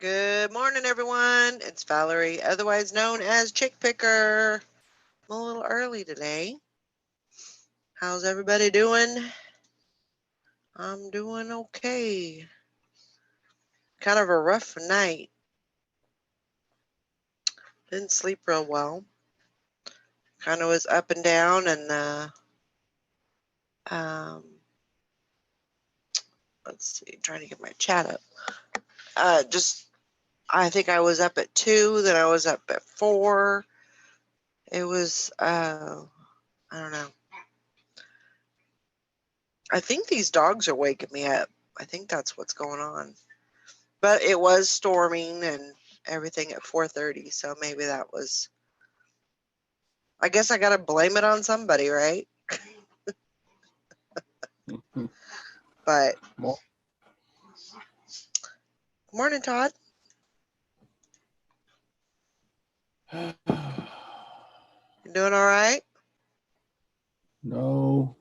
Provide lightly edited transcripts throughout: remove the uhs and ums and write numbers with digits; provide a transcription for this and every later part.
Good morning, everyone. It's Valerie, otherwise known as Chick Picker. I'm a little early today. How's everybody doing? I'm doing okay. Kind of a rough night. Didn't sleep real well. Kind of was up and down, and um, let's see, trying to get my chat up. I think I was up at 2, then I was up at 4. It was, I don't know. I think these dogs are waking me up. I think that's what's going on. But it was storming and everything at 4:30, so maybe that was. I guess I gotta blame it on somebody, right? But good morning, Todd. You doing all right? No.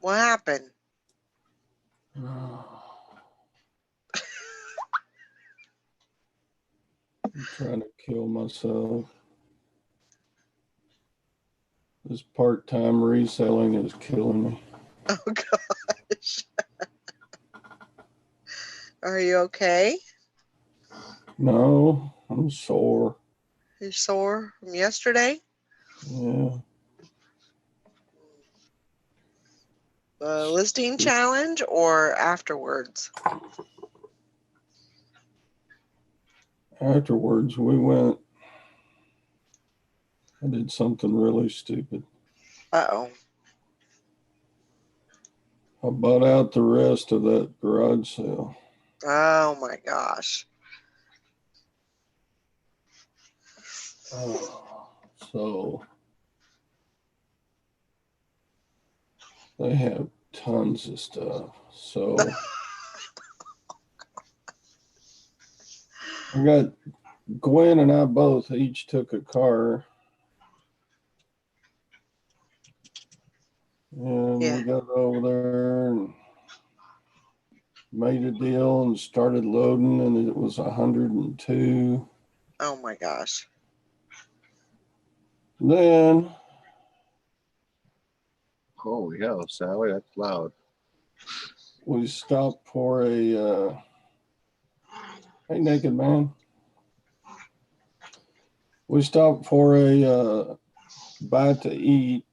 What happened? I'm trying to kill myself. This part-time reselling is killing me. Oh gosh. Are you okay? No, I'm sore. You're sore from yesterday? Yeah. The listing challenge or afterwards? Afterwards, I did something really stupid. Uh-oh. I bought out the rest of that garage sale. Oh my gosh. So they have tons of stuff. So I got Gwen and I both each took a car. And Yeah. we got over there and made a deal and started loading, and it was 102. Oh my gosh. Then, holy hell, Sally, that's loud. We stopped for a, hey, naked man. We stopped for a bite to eat,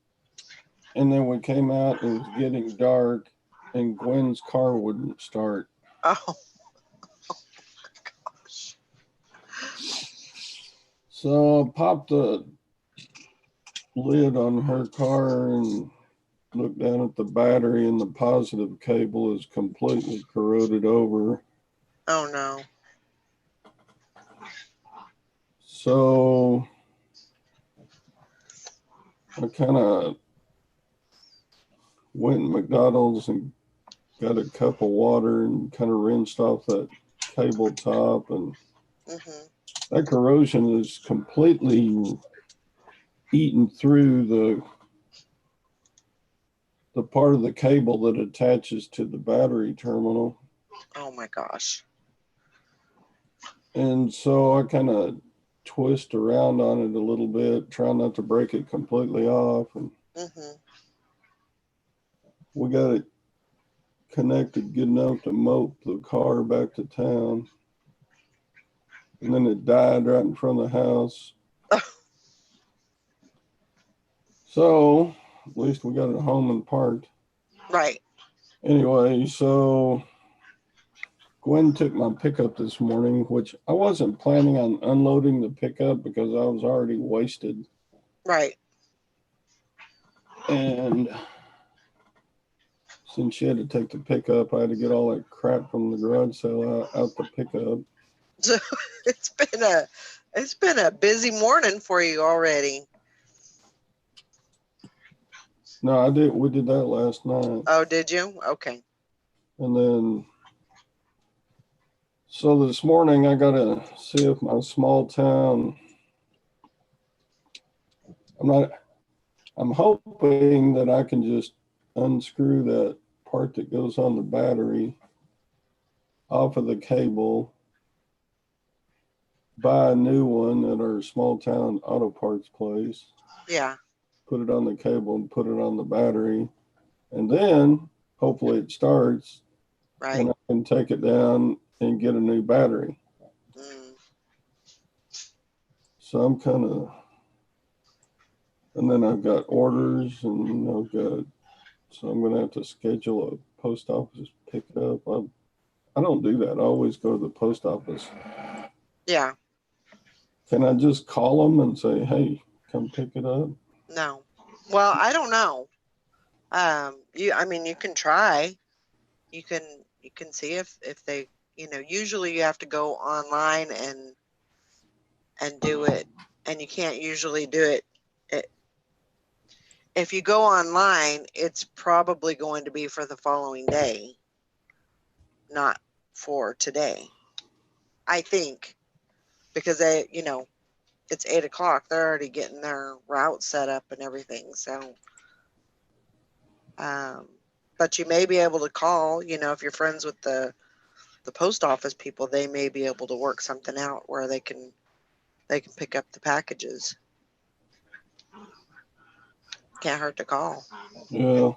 and then we came out and it was getting dark, and Gwen's car wouldn't start. Oh. So I popped the lid on her car and looked down at the battery, and the positive cable is completely corroded over. Oh no. So I kind of went to McDonald's and got a cup of water and kind of rinsed off that cable top, and that corrosion is completely eaten through the part of the cable that attaches to the battery terminal. Oh my gosh. And so I kind of twist around on it a little bit, try not to break it completely off, and we got it connected good enough to mope the car back to town. And then it died right in front of the house. So at least we got it home and parked. Right. Anyway, so Gwen took my pickup this morning, which I wasn't planning on unloading the pickup because I was already wasted. Right. And since she had to take the pickup, I had to get all that crap from the garage sale out the pickup. So it's been a busy morning for you already. No, we did that last night. Oh, did you? Okay. And then, so this morning I got to see if my small town, I'm hoping that I can just unscrew that part that goes on the battery off of the cable buy a new one at our small town auto parts place, Yeah. put it on the cable and put it on the battery, and then hopefully it starts Right. and I can take it down and get a new battery. Mm. So I'm kind of, and then I've got orders and I've got, so I'm going to have to schedule a post office pickup. I don't do that. I always go to the post office. Yeah. Can I just call them and say, hey, come pick it up? No. Well, I don't know. I mean, you can try. You can see if they, usually you have to go online and do it, and you can't usually do it. If you go online, it's probably going to be for the following day, not for today. I think because it's 8 o'clock. They're already getting their route set up and everything. So, but you may be able to call. If you're friends with the post office people, they may be able to work something out where they can pick up the packages. Can't hurt to call. Yeah.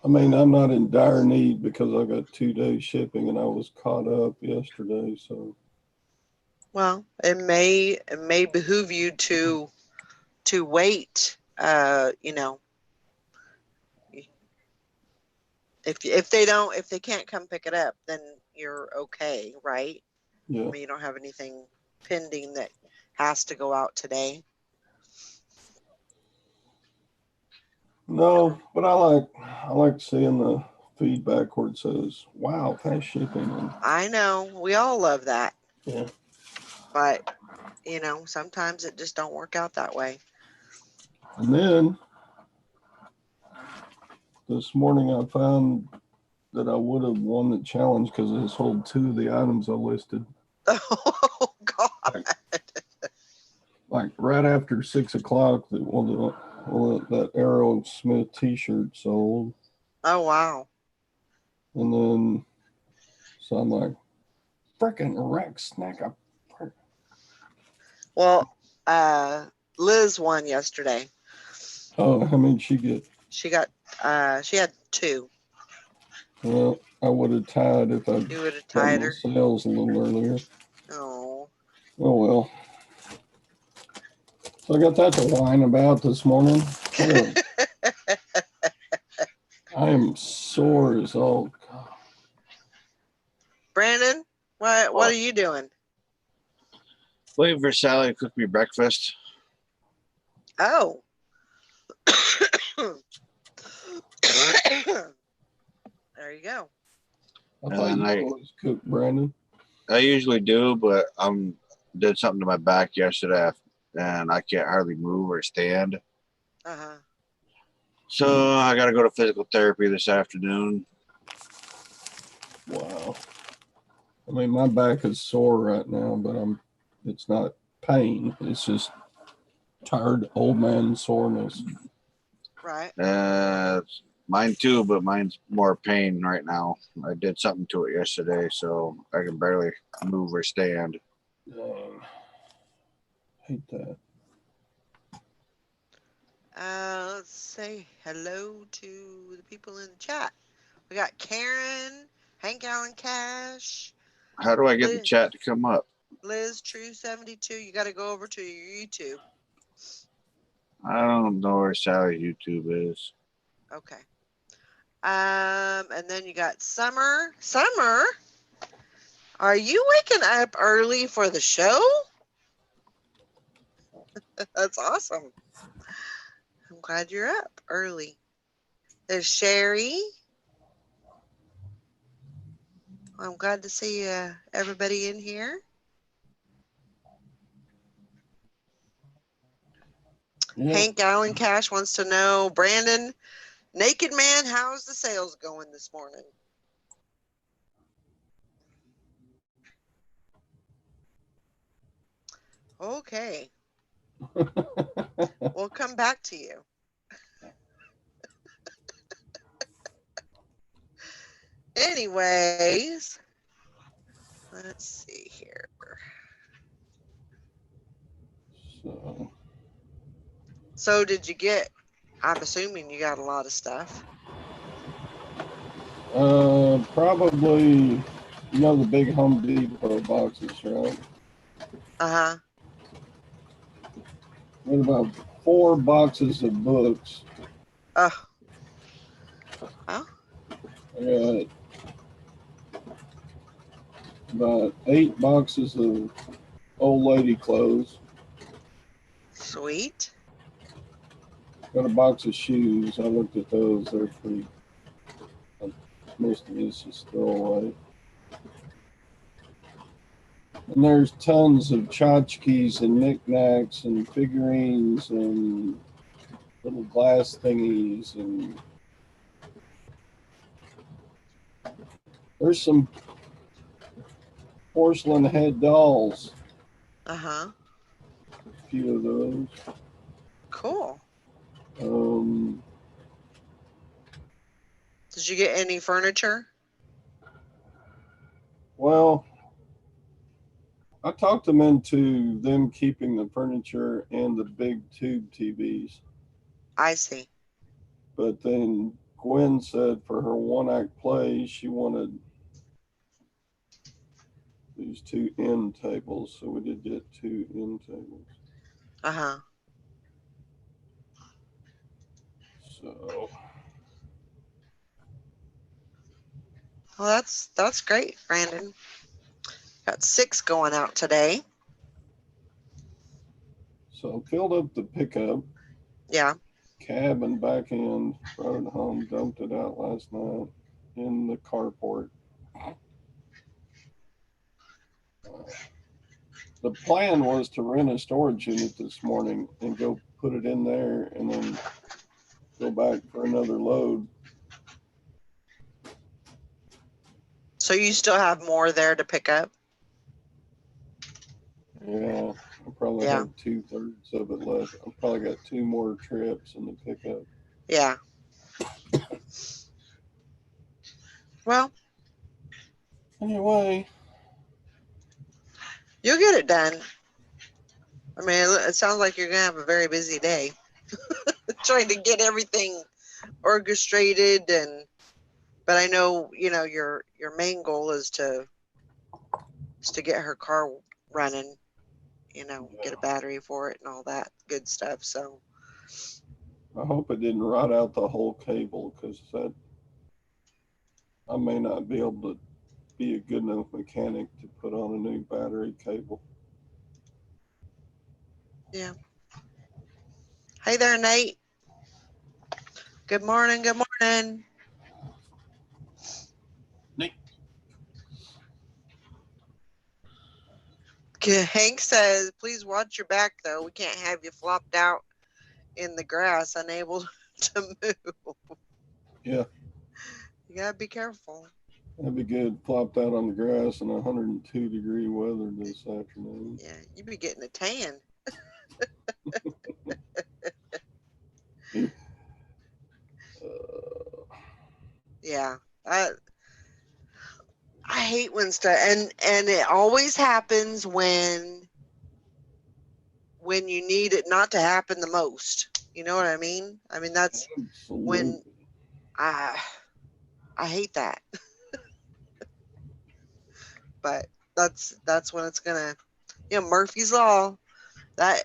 I mean, I'm not in dire need because I got 2 days shipping and I was caught up yesterday. So, Well, it may behoove you to wait. If they can't come pick it up, then you're okay, right? yeah. I mean, you don't have anything pending that has to go out today. No, but I like seeing the feedback where it says, wow, fast shipping. And, I know we all love that, yeah. but sometimes it just don't work out that way. And then this morning I found that I would have won the challenge because I sold 2 of the items I listed. Oh God! Like right after 6 o'clock, that Aerosmith T-shirt sold, Oh wow! and then so I'm like, freaking wreck snack up. Well, Liz won yesterday. Oh, how many did she get? She got she had 2. Well, I would have tied if I You would have got tied my her. sales a little earlier. Oh. Oh well. So I got that to whine about this morning. I am sore as all. Brandon, what are you doing? Waiting for Sally to cook me breakfast. Oh. There you go. I thought And you always cook, Brandon. I usually do, but did something to my back yesterday, and I can't hardly move or stand. Uh-huh. So I got to go to physical therapy this afternoon. Wow. I mean, my back is sore right now, but it's not pain. It's just tired old man soreness. Right. Mine too, but mine's more pain right now. I did something to it yesterday, so I can barely move or stand. Dang. Hate that. Let's say hello to the people in the chat. We got Karen, Hank Allen Cash, How do I get the chat to come up? Liz True 72. You got to go over to your YouTube. I don't know where Sally's YouTube is. Okay. And then you got Summer. Summer, are you waking up early for the show? That's awesome. I'm glad you're up early. There's Sherry. I'm glad to see everybody in here. Yeah. Hank Allen Cash wants to know, Brandon, Naked Man, how's the sales going this morning? Okay. We'll come back to you. Anyways, Let's see here. So did you get, I'm assuming you got a lot of stuff. Probably, the big Home Depot boxes, right? Uh-huh. What about 4 boxes of books? Oh. I got about 8 boxes of old lady clothes. Sweet. Got a box of shoes. I looked at those. They're pretty. Most of this is throwaway. And there's tons of tchotchkes and knickknacks and figurines and little glass thingies, and there's some porcelain head dolls. Uh-huh. A few of those. Cool. Um, Did you get any furniture? well, I talked them into them keeping the furniture and the big tube TVs. I see. But then Gwen said for her 1-act play, she wanted these 2 end tables. So we did get 2 end tables. Uh-huh. So. Well, that's great, Brandon. Got 6 going out today. So filled up the pickup. Yeah. Cab and back end, brought it home, dumped it out last night in the carport. The plan was to rent a storage unit this morning and go put it in there and then go back for another load. So you still have more there to pick up? Yeah, I probably Yeah. have 2/3 of it left. I probably got 2 more trips in the pickup. Yeah. Well, anyway, you'll get it done. I mean, it sounds like you're gonna have a very busy day trying to get everything orchestrated, but I know your main goal is to get her car running, get a battery for it and all that good stuff. So I hope it didn't rot out the whole cable, because that I may not be able to be a good enough mechanic to put on a new battery cable. yeah. Hey there, Nate. Good morning. Good morning. Nate. Hank says, please watch your back, though. We can't have you flopped out in the grass, unable to move. Yeah. You gotta be careful. That'd be good. Flopped out on the grass in 102-degree weather this afternoon. Yeah, you'd be getting a tan. Yeah. I hate when stuff, and it always happens when you need it not to happen the most. You know what I mean? I mean, that's Absolutely. when I hate that. But that's when it's gonna, Murphy's Law. That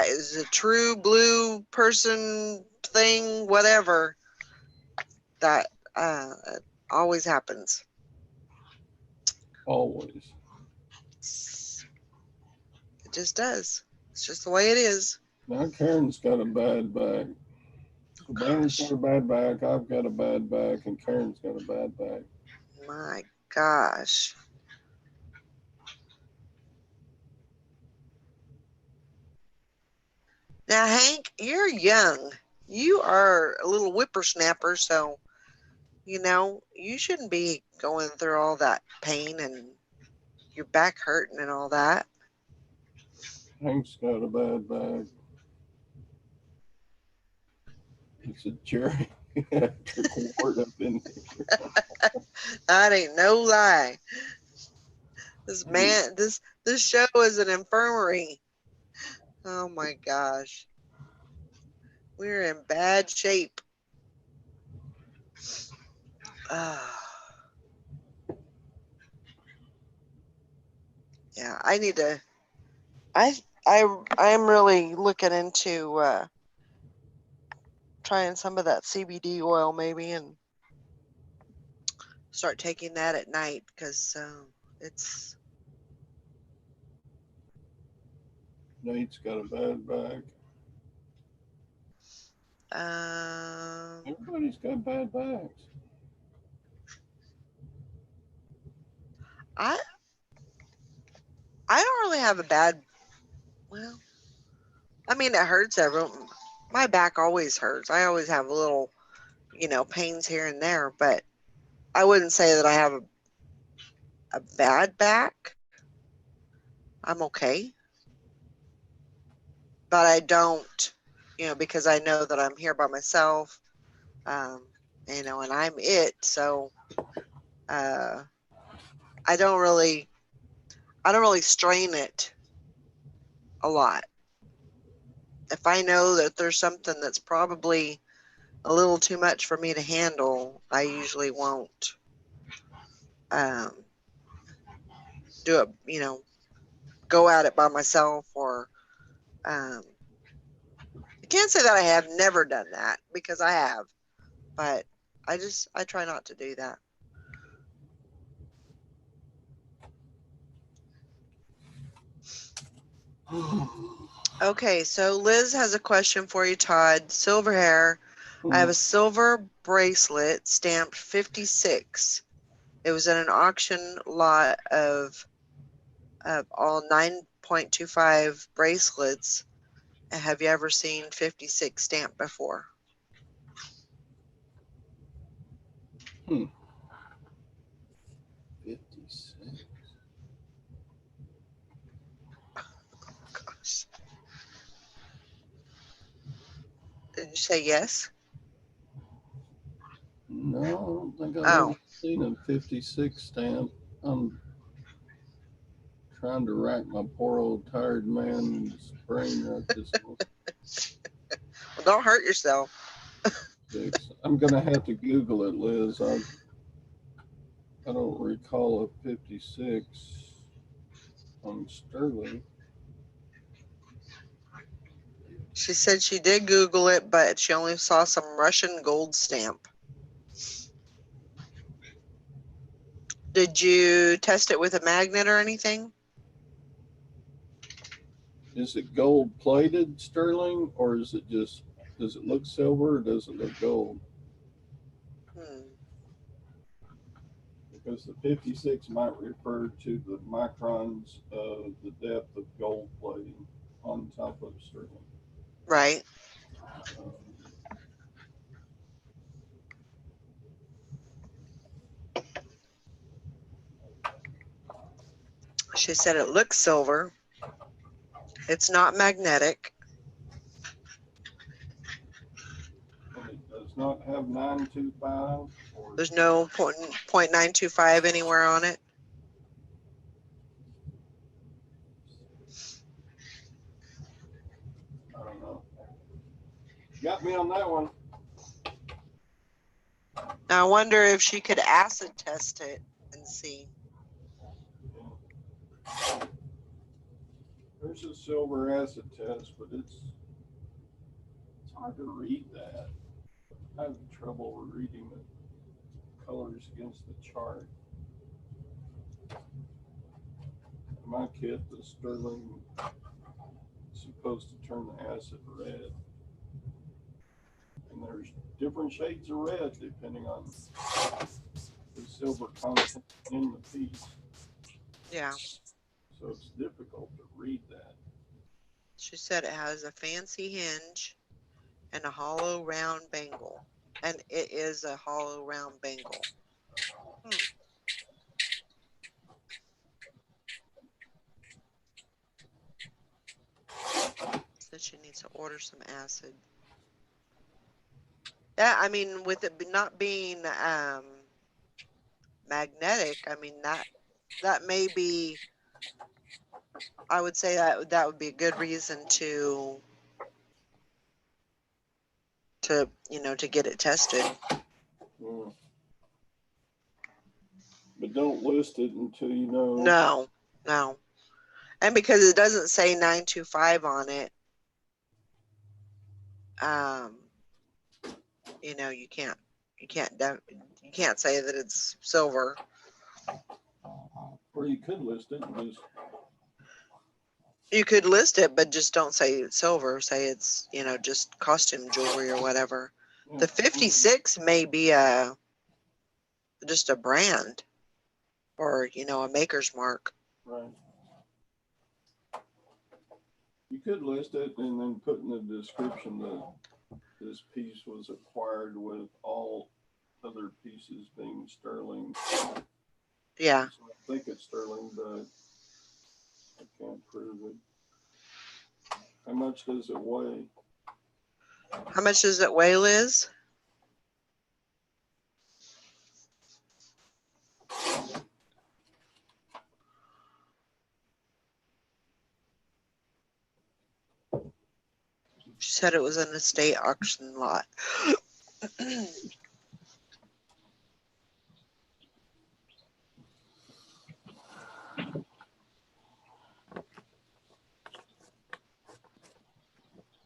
is a true blue person thing, whatever. That it always happens. Always. It just does. It's just the way it is. Now Karen's got a bad back. So Brandon's got a bad back, I've got a bad back, and Karen's got a bad back. My gosh. Now, Hank, you're young. You are a little whippersnapper, so, you shouldn't be going through all that pain and your back hurting and all that. Hank's got a bad back. It's a geriatric ward up in here. That ain't no lie. This show is an infirmary. Oh my gosh. We're in bad shape. Yeah, I need to. I'm really looking into trying some of that CBD oil maybe and start taking that at night because it's. Nate's got a bad back. Everybody's got bad backs. I don't really have a bad. Well, I mean it hurts my back always hurts. I always have little, pains here and there, but I wouldn't say that I have a bad back. I'm okay. But I don't, because I know that I'm here by myself, um, and I'm it. So uh, I don't really strain it a lot. If I know that there's something that's probably a little too much for me to handle, I usually won't um, do it, go at it by myself or I can't say that I have never done that because I have, but I try not to do that. Okay, so Liz has a question for you, Todd. Silver hair. I have a silver bracelet stamped 56. It was in an auction lot of all 9.25 bracelets. Have you ever seen 56 stamped before? 56. Gosh. Did you say yes? No, I don't think I've Oh. ever seen a 56 stamp. I'm trying to rack my poor old tired man's brain right this moment. Well, don't hurt yourself. I'm gonna have to Google it, Liz. I don't recall a 56 on sterling. She said she did Google it, but she only saw some Russian gold stamp. Did you test it with a magnet or anything? Is it gold plated sterling, or is it just, does it look silver or does it look gold? Because the 56 might refer to the microns of the depth of gold plating on top of sterling. Right. She said it looks silver. It's not magnetic. And it does not have 925. There's no .925 anywhere on it. I don't know. Got me on that one. Now I wonder if she could acid test it and see. There's a silver acid test, but it's hard to read that. I have trouble reading the colors against the chart. In my kit, the sterling is supposed to turn the acid red. And there's different shades of red depending on the silver content in the piece. Yeah. So it's difficult to read that. She said it has a fancy hinge and a hollow round bangle. And it is a hollow round bangle. Said she needs to order some acid. Yeah, I mean, with it not being magnetic, I mean, that may be, I would say that would be a good reason to to get it tested. Mm. But don't list it until you know. No. And because it doesn't say 925 on it, you can't say that it's silver. Or you could list it and just. You could list it, but just don't say it's silver. Say it's, just costume jewelry or whatever. Yeah. The 56 may be just a brand or, a maker's mark. Right. You could list it and then put in the description that this piece was acquired with all other pieces being sterling. Yeah. So I think it's sterling, but I can't prove it. How much does it weigh? How much does it weigh, Liz? She said it was an estate auction lot.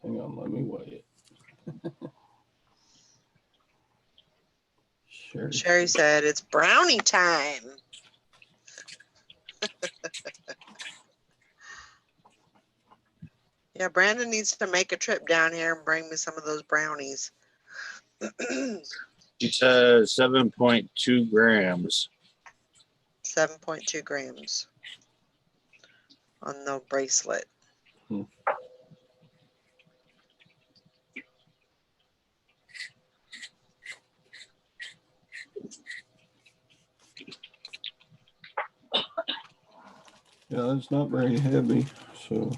Hang on, let me weigh it. Sherry said it's brownie time. Yeah, Brandon needs to make a trip down here and bring me some of those brownies. She says 7.2 grams. 7.2 grams on the bracelet. Yeah, it's not very heavy, so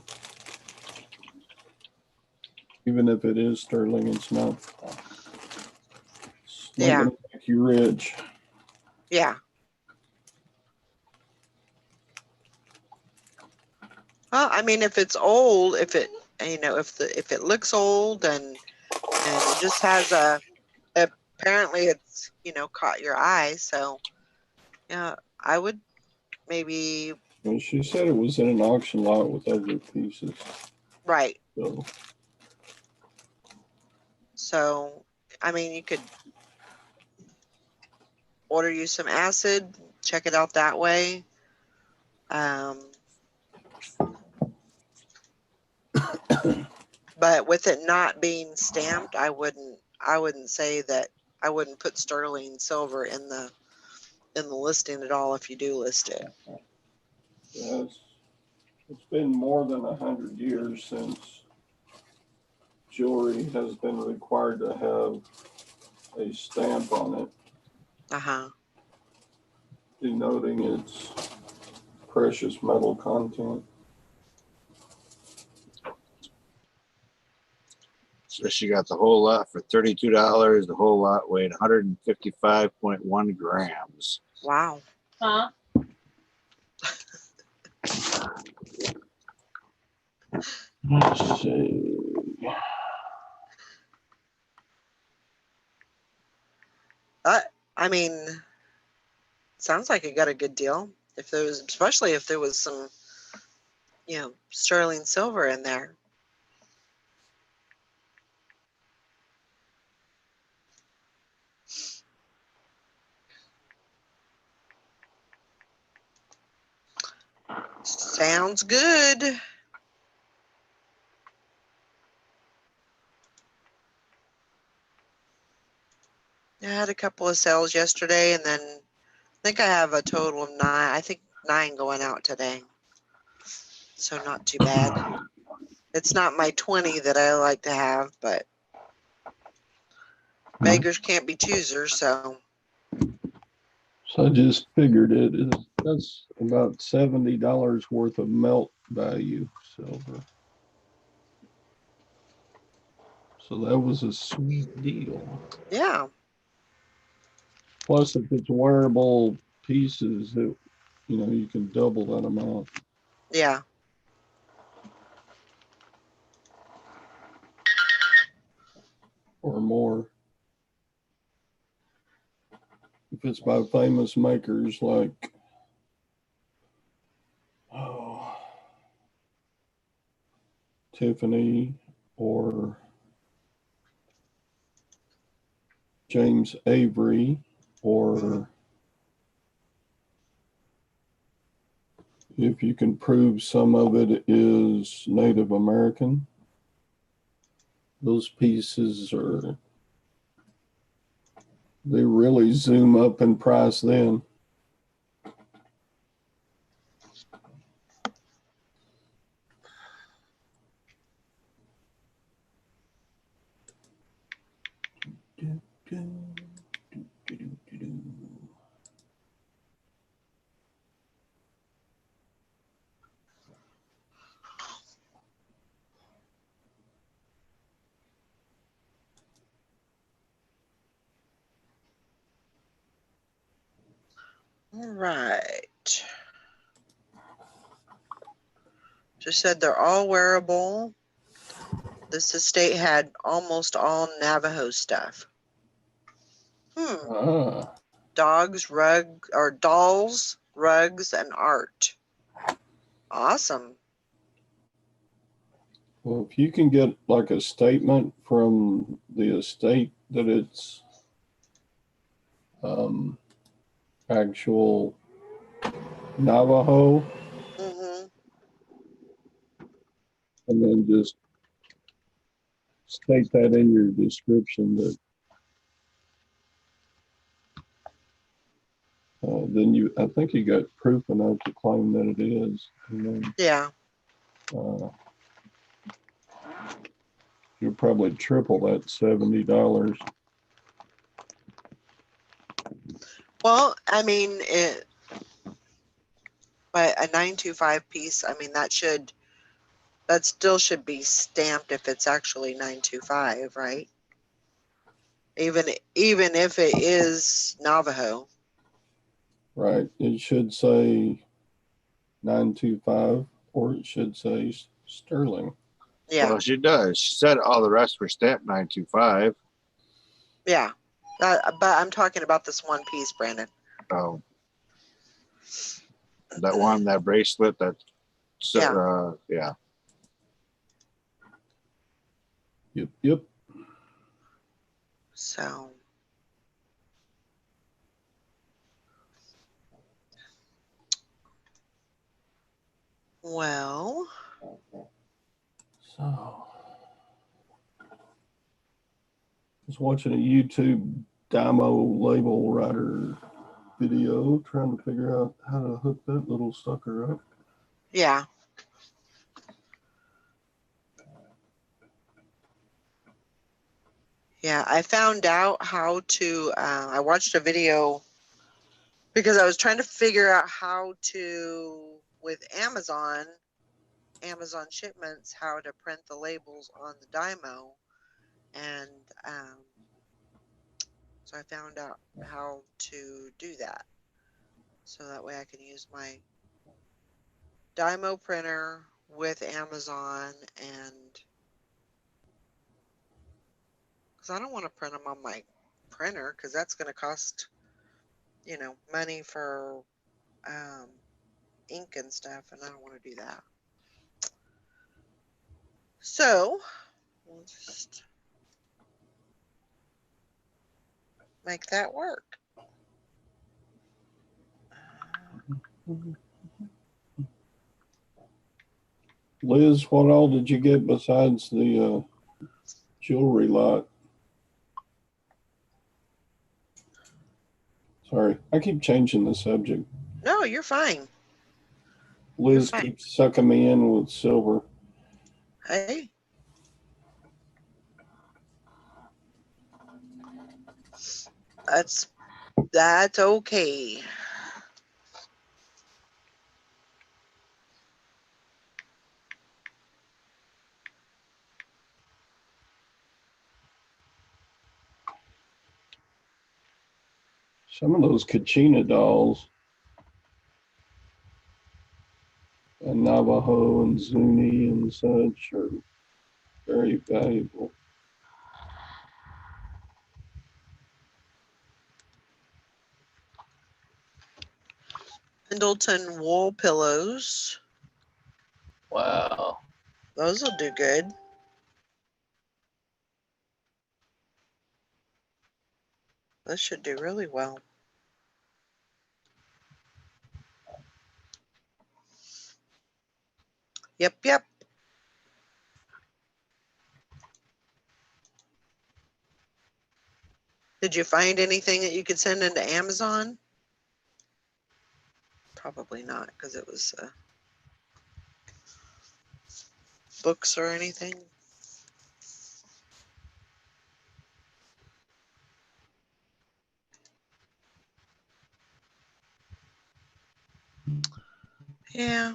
even if it is sterling, it's not gonna make you rich. Yeah. Well, I mean, if it's old, if it looks old and it just has apparently it's caught your eye, so yeah, I would maybe. Well, she said it was in an auction lot with other pieces. Right. So, I mean, you could order you some acid, check it out that way. But with it not being stamped, I wouldn't say that. I wouldn't put sterling silver in the listing at all if you do list it. yeah, it's been more than 100 years since jewelry has been required to have a stamp on it, denoting its precious metal content. So she got the whole lot for $32. The whole lot weighed 155.1 grams. Wow. Huh? Let's see. I mean, sounds like you got a good deal. Especially if there was some, sterling silver in there. Sounds good. I had a couple of sales yesterday, and then I think I have a total of 9. I think 9 going out today. So not too bad. It's not my 20 that I like to have, but beggars can't be choosers, so. So I just figured that's about $70 worth of melt value silver. So that was a sweet deal. Yeah. Plus, if it's wearable pieces, you can double that amount Yeah. or more. If it's by famous makers like, oh, Tiffany or James Avery, or if you can prove some of it is Native American, those pieces they really zoom up in price then. All right. Just said they're all wearable. This estate had almost all Navajo stuff. Dogs, dolls, rugs, and art. Awesome. Well, if you can get like a statement from the estate that it's actual Navajo, and then just state that in your description that then I think you got proof enough to claim that it is. And then, yeah. You'll probably triple that $70. Well, I mean, but a 925 piece, I mean, that still should be stamped if it's actually 925, right? Even if it is Navajo. Right. It should say 925 or it should say sterling. Yeah. Well, she does. She said all the rest were stamped 925. Yeah. But I'm talking about this one piece, Brandon. Oh. That one, that bracelet, yeah. Yep. So. Well. So. I was watching a YouTube Dymo label writer video trying to figure out how to hook that little sucker up. Yeah. Yeah, I found out how to, I watched a video because I was trying to figure out how to, with Amazon shipments, how to print the labels on the Dymo. And so I found out how to do that. So that way I can use my Dymo printer with Amazon, and because I don't want to print them on my printer because that's going to cost, money for ink and stuff, and I don't want to do that. So we'll just make that work. Liz, what all did you get besides the jewelry lot? Sorry, I keep changing the subject. No, you're fine. Liz keeps sucking me in with silver. Hey. That's okay. Some of those Kachina dolls, and Navajo and Zuni and such are very valuable. Pendleton wool pillows. Wow. Those will do good. Those should do really well. Yep, yep. Did you find anything that you could send into Amazon? Probably not, because it was books or anything. Yeah.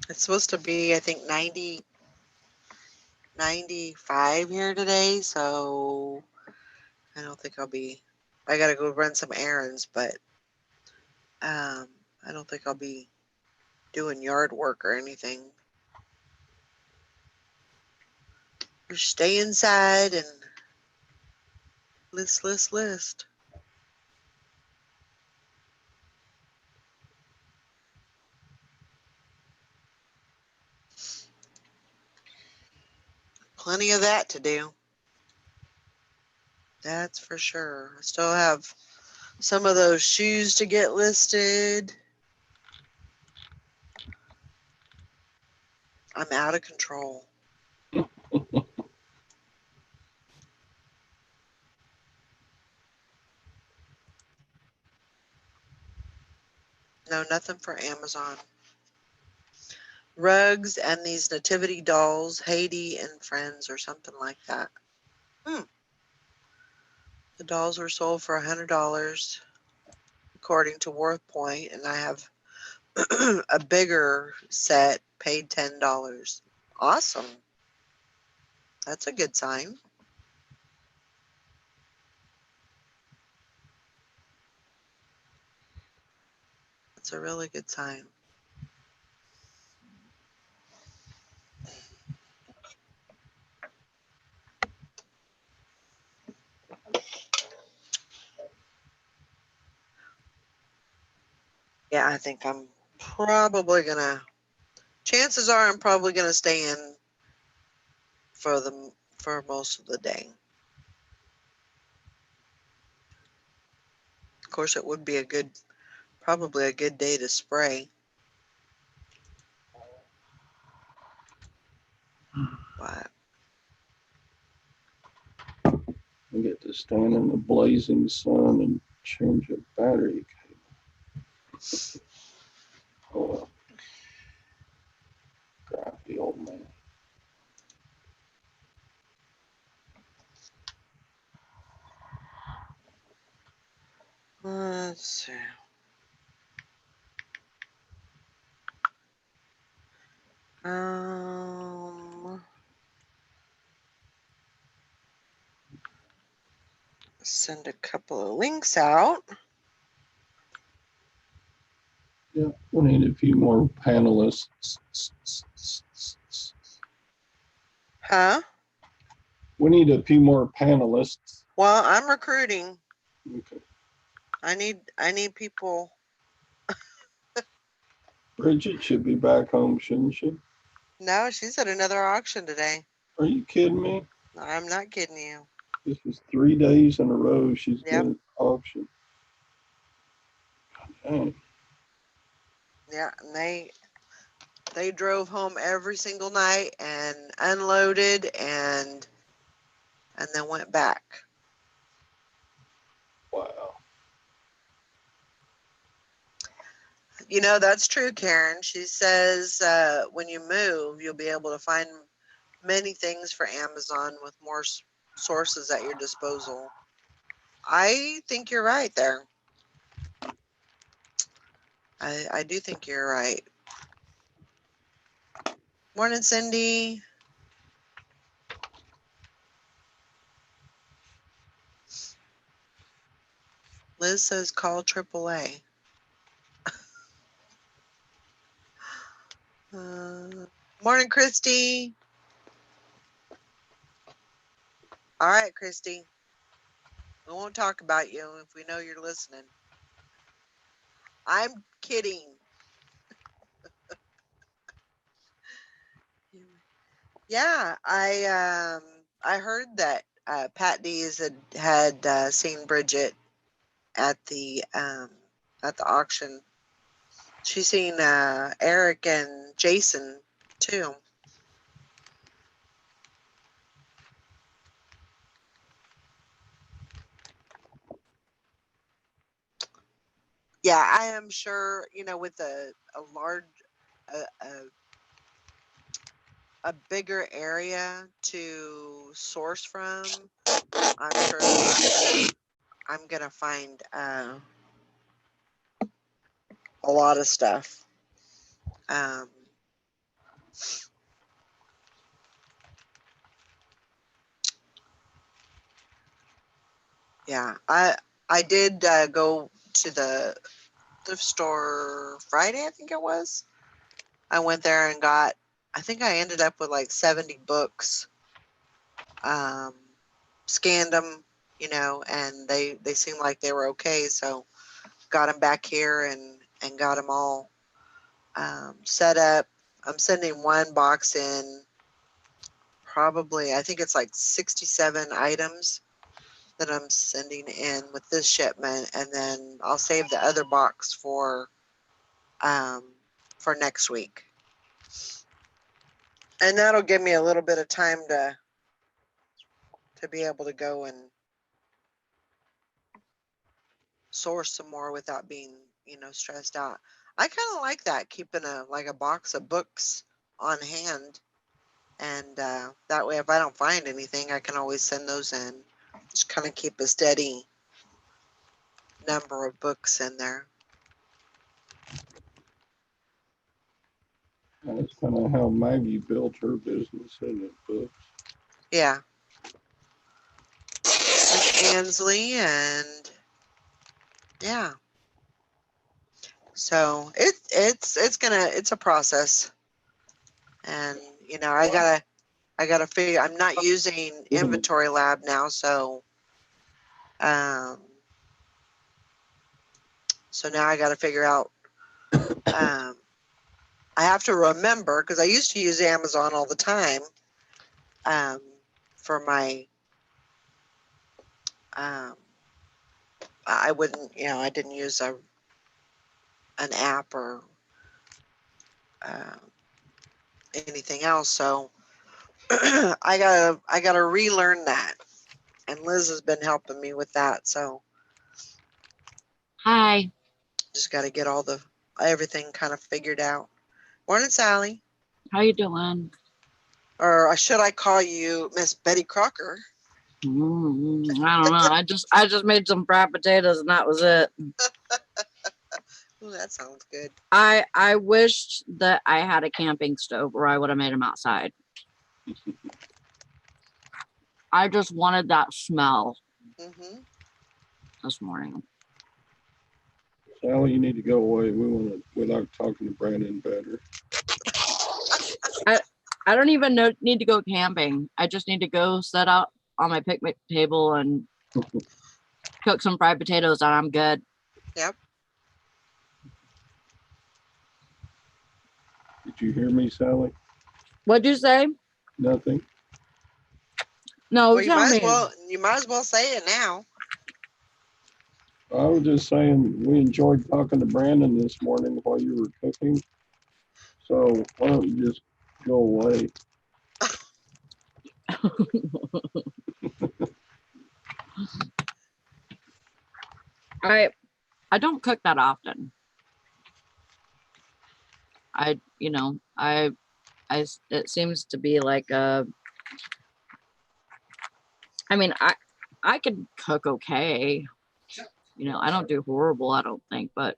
It's supposed to be, I think, 95 here today, so I don't think I'll be, I gotta go run some errands, but I don't think I'll be doing yard work or anything. Just stay inside and list. Plenty of that to do. That's for sure. I still have some of those shoes to get listed. I'm out of control. No, nothing for Amazon. Rugs and these nativity dolls, Haiti and Friends or something like that. The dolls were sold for $100 according to Worth Point, and I have a bigger set, paid $10. Awesome. That's a good sign. That's a really good sign. Yeah, I think I'm probably gonna, chances are I'm probably gonna stay in for most of the day. Of course, it would be probably a good day to spray. But I get to stand in the blazing sun and change a battery cable. Oh, crappy old man. let's see. Send a couple of links out. Yeah, we need a few more panelists. Huh? We need a few more panelists. Well, I'm recruiting. Okay. I need people. Bridget should be back home, shouldn't she? No, she's at another auction today. Are you kidding me? I'm not kidding you. This is 3 days in a row she's Yep. been auction. Dang. Yeah, and they drove home every single night and unloaded and then went back. Wow. You know, that's true, Karen. She says when you move, you'll be able to find many things for Amazon with more sources at your disposal. I think you're right there. I do think you're right. Morning, Cindy. Liz says call AAA. Morning, Christy. All right, Christy. We won't talk about you if we know you're listening. I'm kidding. Yeah, I heard that Pat Dees had seen Bridget at the auction. She's seen Eric and Jason too. Yeah, I am sure, with a large, a bigger area to source from, I'm sure I'm gonna find a lot of stuff. Yeah, I did go to the thrift store Friday, I think it was. I went there and got, I think I ended up with like 70 books. Scanned them, and they seemed like they were okay. So got them back here and got them all set up. I'm sending one box in, probably, I think it's like 67 items that I'm sending in with this shipment, and then I'll save the other box for next week. And that'll give me a little bit of time to be able to go and source some more without being, stressed out. I kind of like that, keeping a box of books on hand, and that way, if I don't find anything, I can always send those in. Just kind of keep a steady number of books in there. That's kind of how Maggie built her business, isn't it, books? Yeah. With Ansley, and yeah. So it's a process, and I gotta figure. I'm not using Inventory Lab now, so now I gotta figure out. I have to remember, because I used to use Amazon all the time for my. I wouldn't, I didn't use an app or anything else, so I gotta relearn that, and Liz has been helping me with that. So Hi. just got to get everything kind of figured out. Morning, Sally. How you doing? Or should I call you Miss Betty Crocker? I don't know. I just made some fried potatoes and that was it. Ooh, that sounds good. I wished that I had a camping stove or I would have made them outside. I just wanted that smell this morning. Sally, you need to go away. We like talking to Brandon better. I don't even need to go camping. I just need to go set out on my picnic table and cook some fried potatoes and I'm good. Yep. Did you hear me, Sally? What'd you say? Nothing. No, well, you might as well say it now. I was just saying we enjoyed talking to Brandon this morning while you were cooking. So why don't you just go away? I don't cook that often. It seems to be like I mean, I could cook okay. I don't do horrible, I don't think, but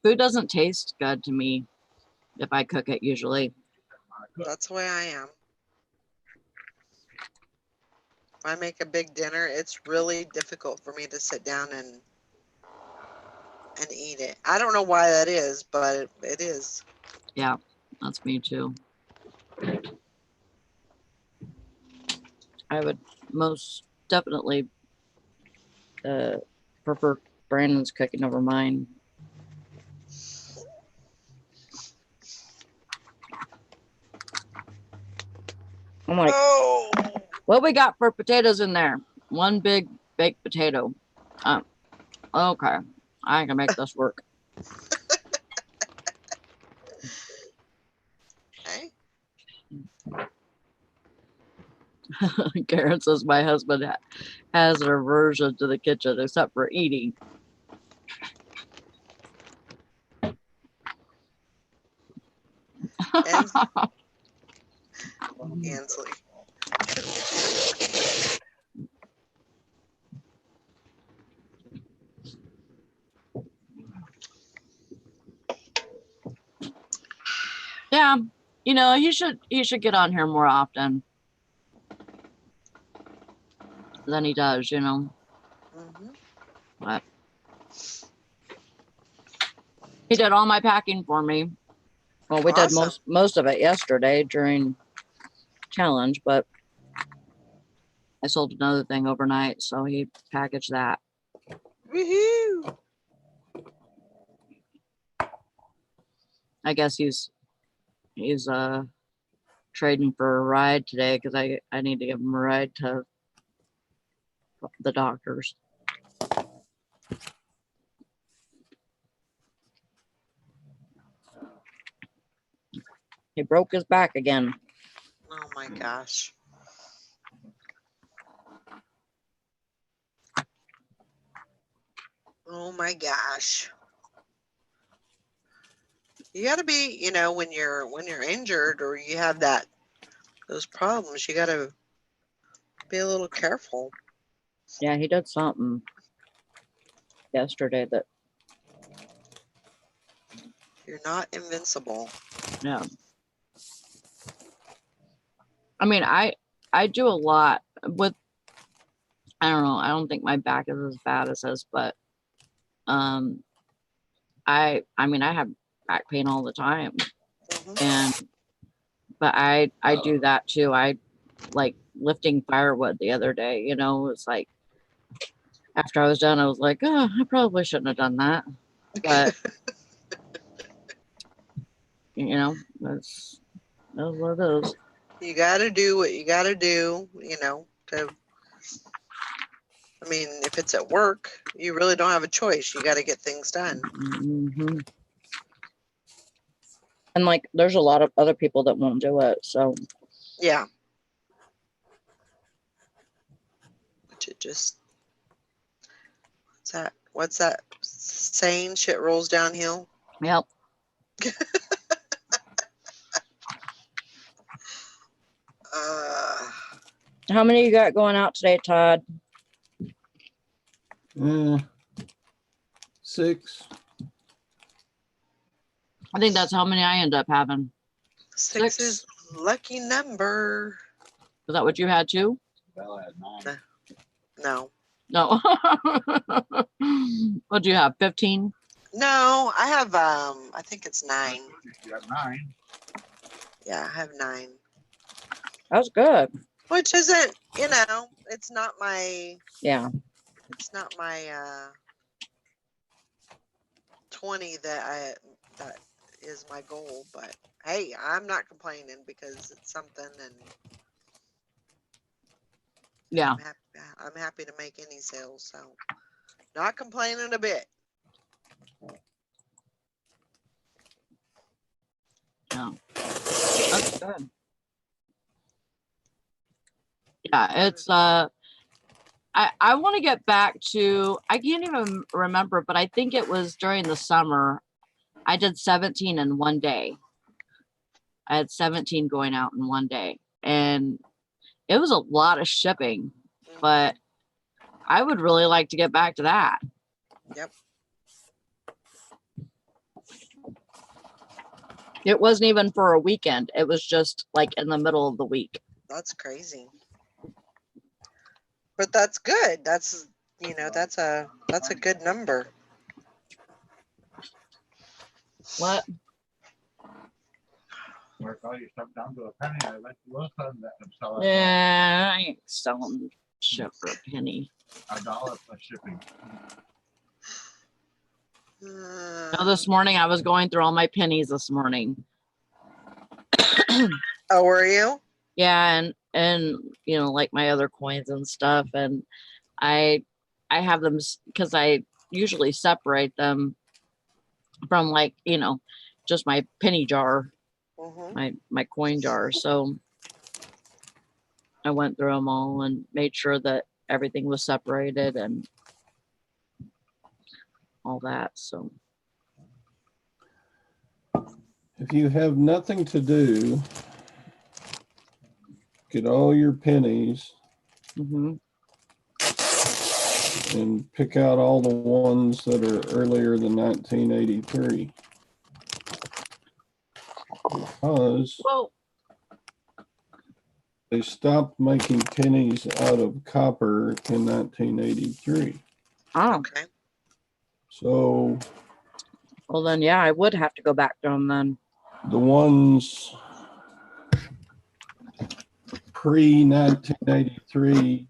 food doesn't taste good to me if I cook it usually. That's the way I am. If I make a big dinner, it's really difficult for me to sit down and eat it. I don't know why that is, but it is. Yeah, that's me too. I would most definitely prefer Brandon's cooking over mine. I'm like, Oh, what we got for potatoes in there? One big baked potato. Okay, I can make this work. okay. Karen says my husband has an aversion to the kitchen except for eating. Ansley. Yeah, you know, he should get on here more often than he does, you know. But he did all my packing for me. Well, we did Awesome. most of it yesterday during challenge, but I sold another thing overnight, so he packaged that. Woohoo! I guess he's trading for a ride today because I need to give him a ride to the doctors. He broke his back again. Oh my gosh. Oh my gosh. You got to be, you know, when you're injured or you have those problems, you got to be a little careful. Yeah, he did something yesterday that You're not invincible. yeah. I mean, I do a lot with, I don't know, I don't think my back is as bad as his, but I mean, I have back pain all the time. But I do that too. I like lifting firewood the other day, you know, it's like after I was done, I was like, oh, I probably shouldn't have done that. But you know, that's what it is. You got to do what you got to do, you know, I mean, if it's at work, you really don't have a choice. You got to get things done. Mm-hmm. And like, there's a lot of other people that won't do it. So yeah. Which it just, what's that saying? Shit rolls downhill. yep. How many you got going out today, Todd? 6. I think that's how many I end up having. 6 is lucky number. Is that what you had too? Bella had 9. No. No. What do you have? 15? No, I have I think it's 9. You have 9. Yeah, I have 9. That's good. Which isn't, you know, it's not my it's not my 20 that is my goal, but hey, I'm not complaining because it's something, and yeah, I'm happy to make any sales, so not complaining a bit. no, that's good. Yeah, it's I want to get back to, I can't even remember, but I think it was during the summer. I did 17 in one day. I had 17 going out in one day, and it was a lot of shipping, but I would really like to get back to that. Yep. It wasn't even for a weekend. It was just like in the middle of the week. That's crazy. But that's good. That's, you know, that's a good number. What? Where I you stuff down to a penny. I let you look on that and sell it Yeah, I ain't selling shit for a penny. $1 plus shipping. Now, this morning I was going through all my pennies this morning. Oh, were you? Yeah, and you know, like my other coins and stuff, and I have them because I usually separate them from, like, you know, just my penny jar, my coin jar. So I went through them all and made sure that everything was separated and all that. So If you have nothing to do, get all your pennies mhm. and pick out all the ones that are earlier than 1983. Because Well, they stopped making pennies out of copper in 1983. oh, Okay. So well then, yeah, I would have to go back to them then. the ones pre-1983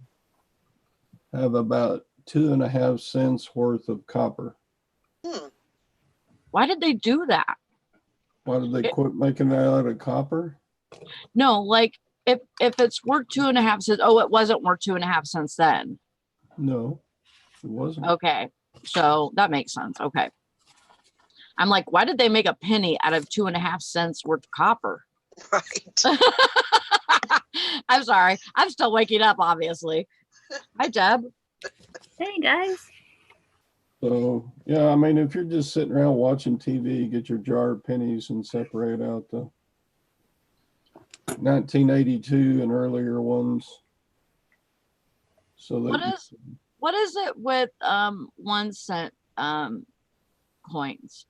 have about 2.5 cents worth of copper. Why did they do that? Why did they quit making that out of copper? No, like if it's worth 2.5 cents, oh, it wasn't worth 2.5 cents then. No, it wasn't. Okay, so that makes sense. Okay, I'm like, why did they make a penny out of 2.5 cents worth of copper? Right. I'm sorry, I'm still waking up, obviously. Hi, Deb. Hey guys. So yeah, I mean, if you're just sitting around watching TV, get your jar of pennies and separate out the 1982 and earlier ones. So that What is it with 1 cent coins?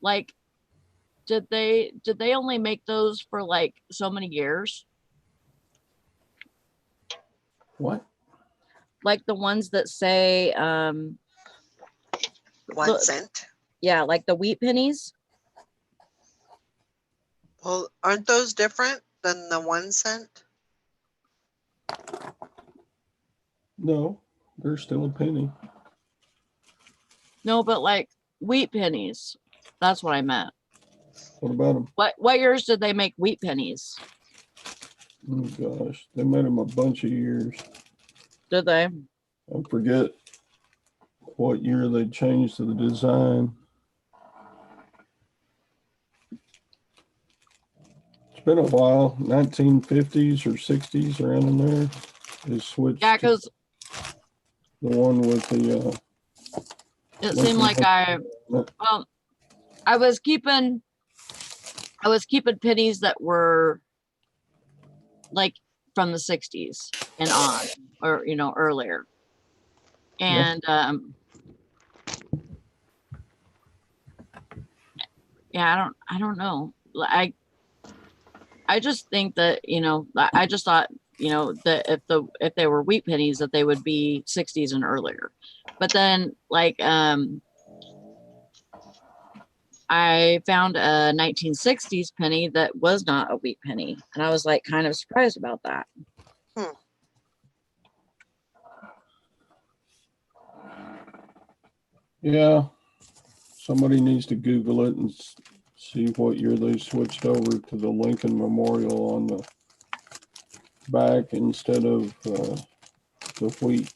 Like, did they only make those for like so many years? what? Like the ones that say 1 cent. yeah, like the wheat pennies. Well, aren't those different than the 1 cent? No, they're still a penny. No, but like wheat pennies. That's what I meant. What about them? What years did they make wheat pennies? Oh gosh, they made them a bunch of years. Did they? I forget what year they changed the design. It's been a while, 1950s or 60s, around in there. They switched. Yeah, because the one with the. it seemed like I was keeping pennies that were like from the 60s and on, or you know, earlier. And yeah, I don't know. I just think that, you know, I just thought, you know, that if they were wheat pennies, that they would be 60s and earlier. But then, like, I found a 1960s penny that was not a wheat penny, and I was like kind of surprised about that. Yeah, somebody needs to Google it and see what year they switched over to the Lincoln Memorial on the back instead of the wheat.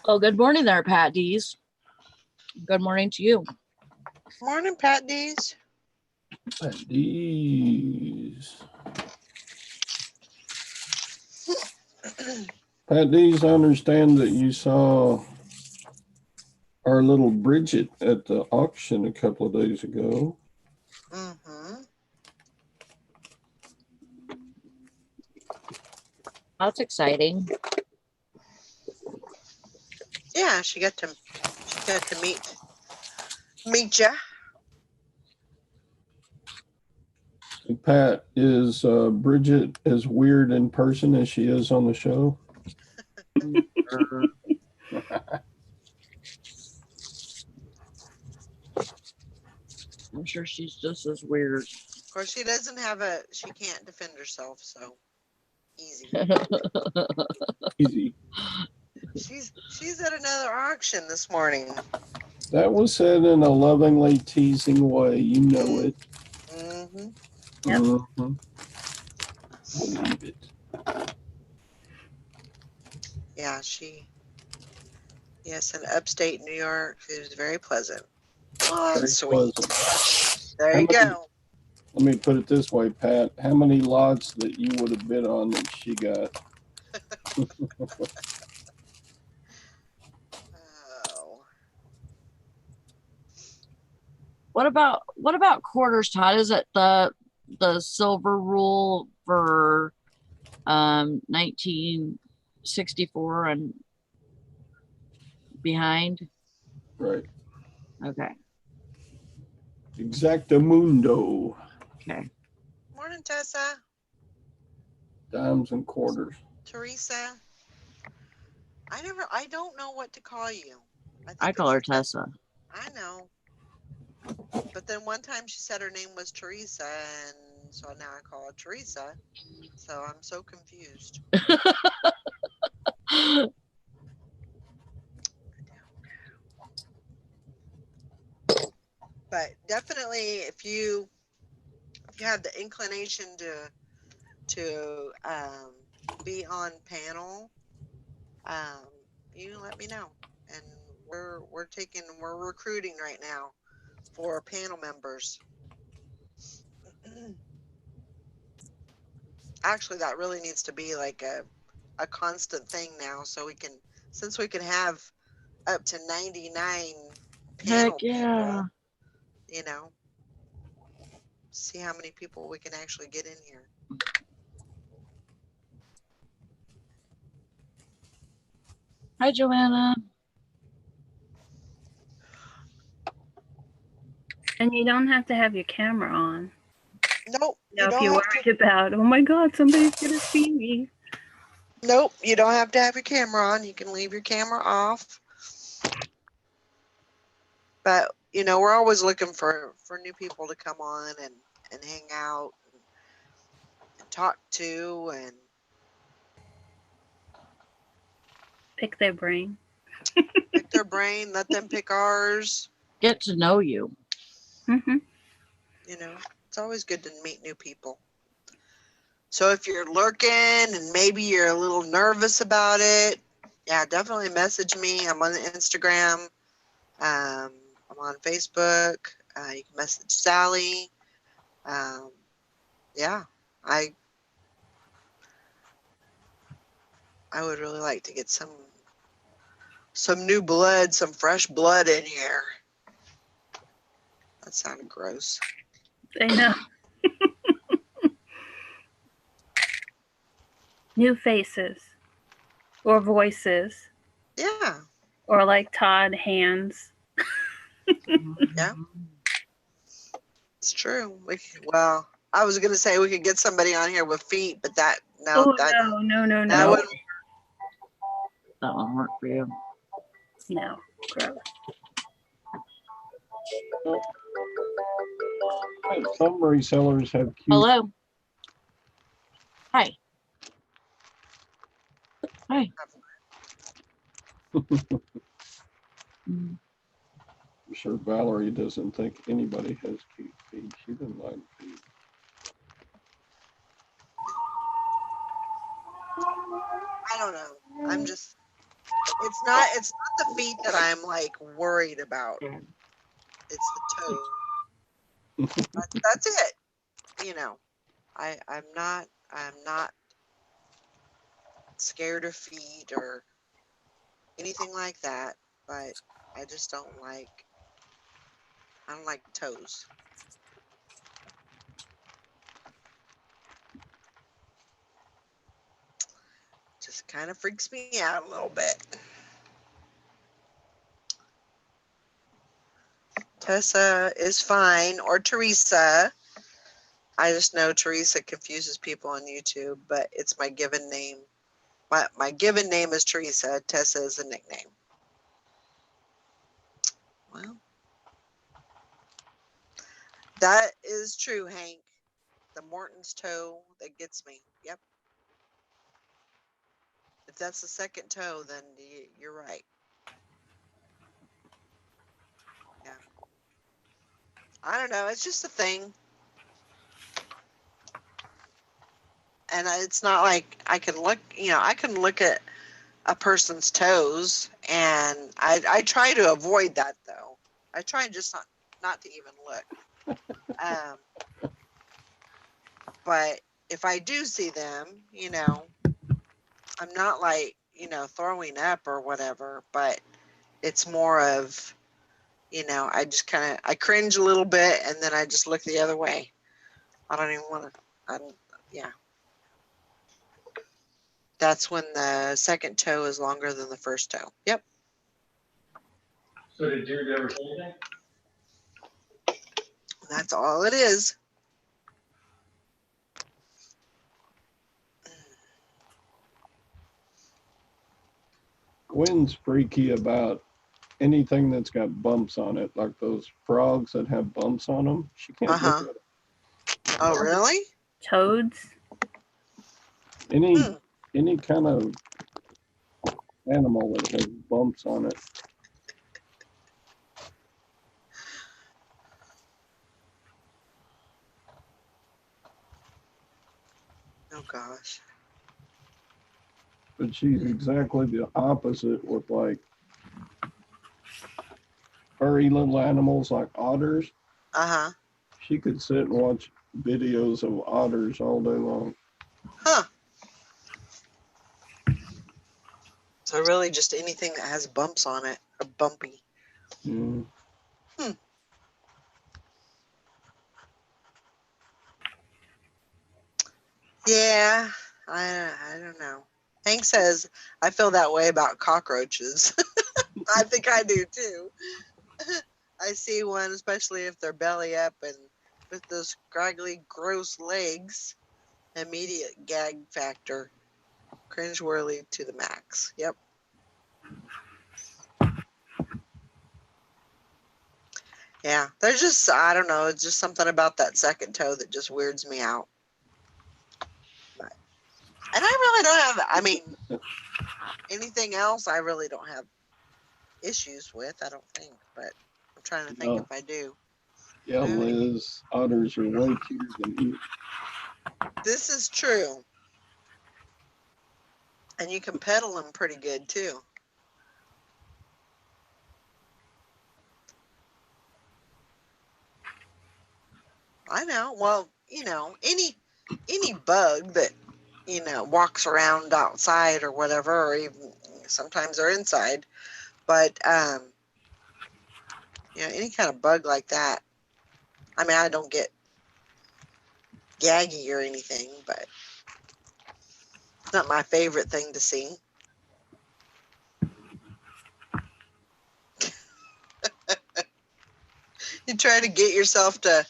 Oh, good morning there, Pat D's. Good morning to you. Morning, Pat D's. Pat D's. Pat D's, I understand that you saw our little Bridget at the auction a couple of days ago. That's exciting. Yeah, she got to meet ya. Pat, is Bridget as weird in person as she is on the show? I'm sure she's just as weird. Of course, she doesn't have a. She can't defend herself, so easy. Easy. She's at another auction this morning. That was said in a lovingly teasing way. You know it. Mm-hmm. Yep. Mm-hmm. Believe it. Yeah, yes, in upstate New York. It was very pleasant. Oh, Very that's sweet. pleasant. There How you many- go. Let me put it this way, Pat. How many lots that you would have bid on that she got? Oh. What about quarters, Todd? Is it the silver rule for 1964 and behind? Right. Okay. Exactamundo. Okay. Morning, Tessa. Dimes and quarters. Teresa. I don't know what to call you. I call her Tessa. I know. But then one time she said her name was Teresa, and so now I call her Teresa. So I'm so confused. But definitely, if you have the inclination to be on panel, you let me know. And we're recruiting right now for panel members. Actually, that really needs to be like a constant thing now, so since we can have up to 99 panel Heck yeah. people, see how many people we can actually get in here. Hi, Joanna. And you don't have to have your camera on. Nope, Now, if you're worried about, oh my God, somebody's gonna see me. Nope, you don't have to have your camera on. You can leave your camera off. But we're always looking for new people to come on and hang out and talk to and Pick their brain. pick their brain, let them pick ours. Get to know you. Mm-hmm. It's always good to meet new people. So if you're lurking and maybe you're a little nervous about it, yeah, definitely message me. I'm on Instagram. I'm on Facebook. You can message Sally. Yeah, I would really like to get some new blood, some fresh blood in here. That sounded gross. I know. New faces or voices Yeah, or like Todd hands. Yeah. It's true. Well, I was gonna say we could get somebody on here with feet, but that Oh that no. that wouldn't. That won't work for you. No, gross. Some resellers have cute. Hello. Hi. Hi. I'm sure Valerie doesn't think anybody has cute feet. She doesn't like feet. I don't know. I'm just. It's not the feet that I'm like worried about. It's the toe. That's it. I'm not scared of feet or anything like that, but I just don't like toes. Just kind of freaks me out a little bit. Tessa is fine, or Teresa. I just know Teresa confuses people on YouTube, but it's my given name. My given name is Teresa. Tessa is a nickname. Well, That is true, Hank. The Morton's toe that gets me. Yep. If that's the second toe, then you're right. Yeah. I don't know. It's just a thing. And it's not like I can look, I can look at a person's toes, and I try to avoid that, though. I try just not to even look. But if I do see them, I'm not like, throwing up or whatever, but it's more of, I just I cringe a little bit, and then I just look the other way. I don't even want to, yeah. That's when the second toe is longer than the first toe. Yep. So did Jude ever say anything? That's all it is. Gwen's freaky about anything that's got bumps on it, like those frogs that have bumps on them. She can't look at it. Oh, really? Toads. Any kind of animal that has bumps on it. Oh, gosh. But she's exactly the opposite with like furry little animals like otters. Uh-huh. She could sit and watch videos of otters all day long. Huh. So really just anything that has bumps on it, or bumpy. Mm. Yeah, I don't know. Hank says, I feel that way about cockroaches. I think I do too. I see one, especially if they're belly up and with those scraggly, gross legs. Immediate gag factor. Cringeworthy to the max. Yep. Yeah, there's just, I don't know, it's just something about that second toe that just weirds me out. But, and I really don't have, I mean, anything else I really don't have issues with, I don't think, but I'm trying to think if I do. Yeah, Liz, otters are way cuter than you. This is true. And you can pedal them pretty good too. I know. Well, any bug that, walks around outside or whatever, or even sometimes they're inside, but, any kind of bug like that. I mean, I don't get gaggy or anything, but it's not my favorite thing to see. You try to get yourself to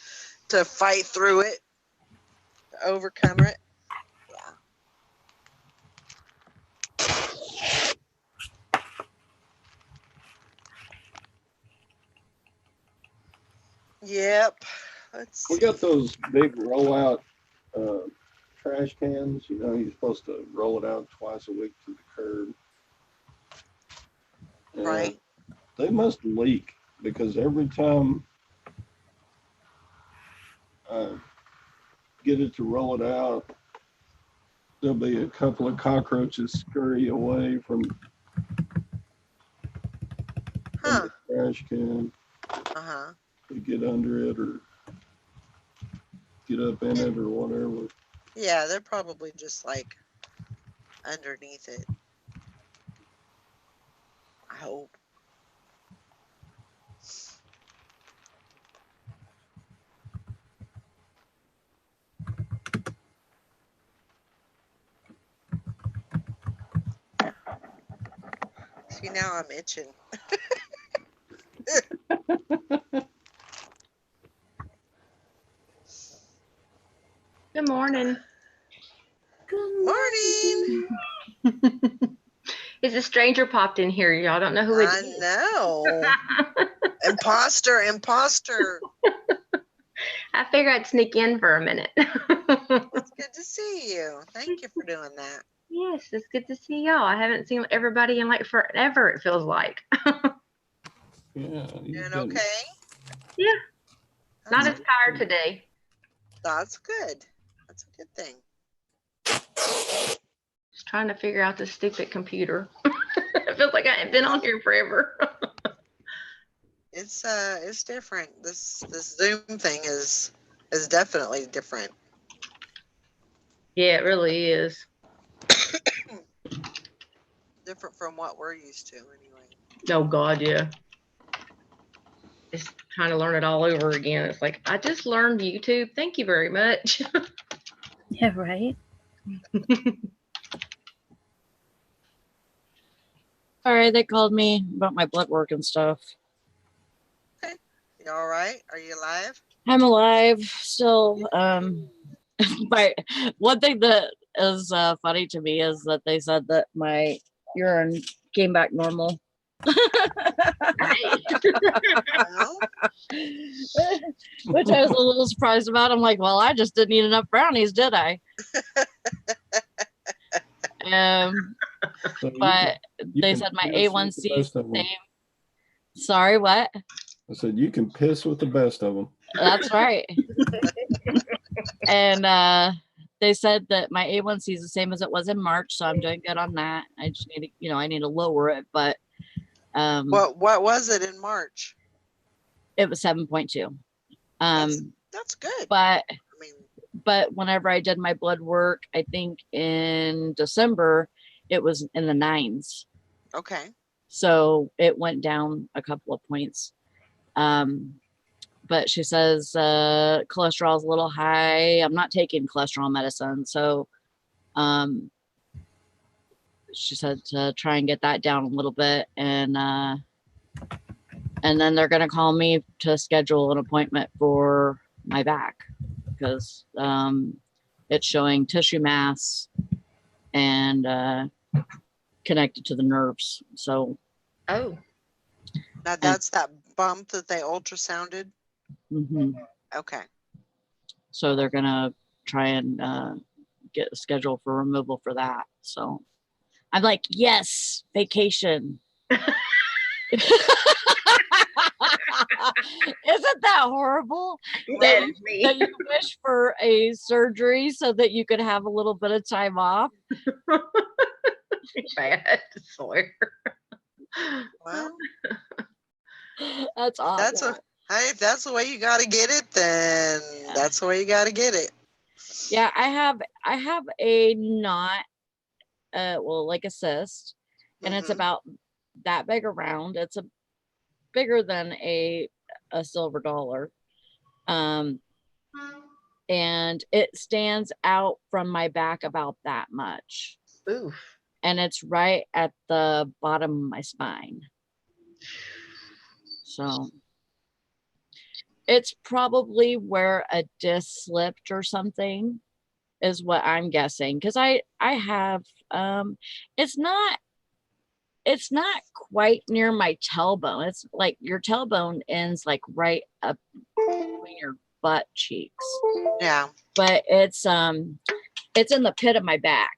fight through it, to overcome it. Yep. We got those big rollout trash cans. You're supposed to roll it out twice a week to the curb. And right. They must leak because every time I get it to roll it out, there'll be a couple of cockroaches scurry away from the trash can. Uh-huh. To get under it or get up in it or whatever. Yeah, they're probably just like underneath it. I hope. See, now I'm itching. Good morning. Good Morning. Is a stranger popped in here? Y'all don't know who it is. I know. Imposter. I figured I'd sneak in for a minute. It's good to see you. Thank you for doing that. Yes, it's good to see y'all. I haven't seen everybody in like forever, it feels like. Yeah. Doing okay? Yeah, not That's, as tired today. that's good. That's a good thing. Just trying to figure out this stupid computer. It feels like I haven't been on here forever. It's different. This Zoom thing is definitely different. Yeah, it really is. Different from what we're used to anyway. Oh God, yeah. Just trying to learn it all over again. It's like, I just learned YouTube. Thank you very much. Yeah, right. All right, they called me about my blood work and stuff. You all right? Are you alive? I'm alive still. But one thing that is funny to me is that they said that my urine came back normal. Well, Which I was a little surprised about. I'm like, well, I just didn't eat enough brownies, did I? So But you they can said my piss with the A1C best of 'em. same. Sorry, what? I said you can piss with the best of them. That's right. And they said that my A1C is the same as it was in March, so I'm doing good on that. I just need to, I need to lower it, but what was it in March? it was 7.2. That's good. But I mean, whenever I did my blood work, I think in December, it was in the 9s. okay. So it went down a couple of points. But she says cholesterol is a little high. I'm not taking cholesterol medicine. So she said to try and get that down a little bit. And then they're going to call me to schedule an appointment for my back because it's showing tissue mass and connected to the nerves. So. Oh. Now that's that bump that they ultrasounded. Mm-hmm. Okay. So they're gonna try and get a schedule for removal for that. So I'm like, yes, vacation. Isn't that horrible? That is me. That you wish for a surgery so that you could have a little bit of time off. Bad, I swear. Well, that's awful. Hey, if that's the way you got to get it, then that's the way you got to get it. Yeah, I have a knot, like a cyst, and it's about that big around. It's bigger than a silver dollar, and it stands out from my back about that much. Oof. And it's right at the bottom of my spine. So it's probably where a disc slipped or something is what I'm guessing. Cause I have, it's not quite near my tailbone. It's like your tailbone ends like right up between your butt cheeks. Yeah. But it's in the pit of my back.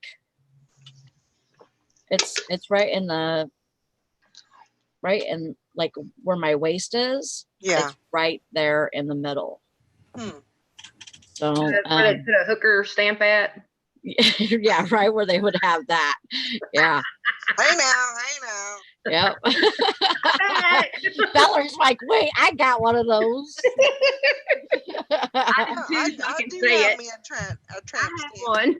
It's right in like where my waist is. Yeah. It's right there in the middle. So where they put a hooker stamp at. Yeah, right where they would have that. Yeah. Hey now. Yep. Valerie's like, wait, I got one of those. I do say have it. me a tramp I stamp. have one.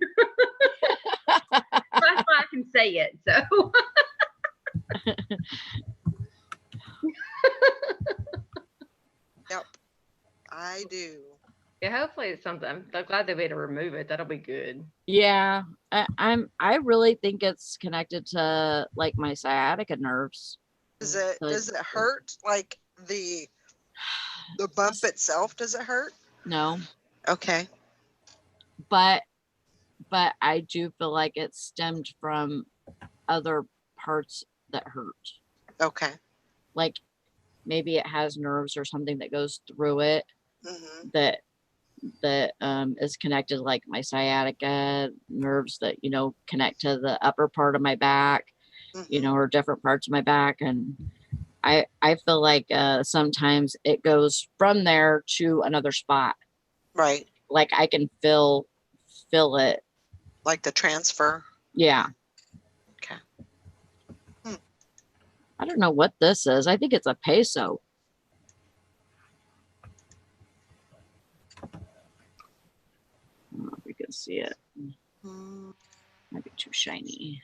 That's why I can say it. So. Yep, I do. Yeah, hopefully it's something. I'm glad they made to remove it. That'll be good. Yeah, I really think it's connected to like my sciatica nerves. Does it hurt? Like the bump itself? Does it hurt? No. Okay. But I do feel like it stemmed from other parts that hurt. Okay. Like maybe it has nerves or something that goes through it that that is connected, like my sciatica nerves that, you know, connect to the upper part of my back, you know, or different parts of my back. And I feel like sometimes it goes from there to another spot. Right. Like I can feel it. Like the transfer. Yeah. Okay. I don't know what this is. I think it's a peso. I don't know if you can see it. Might be too shiny.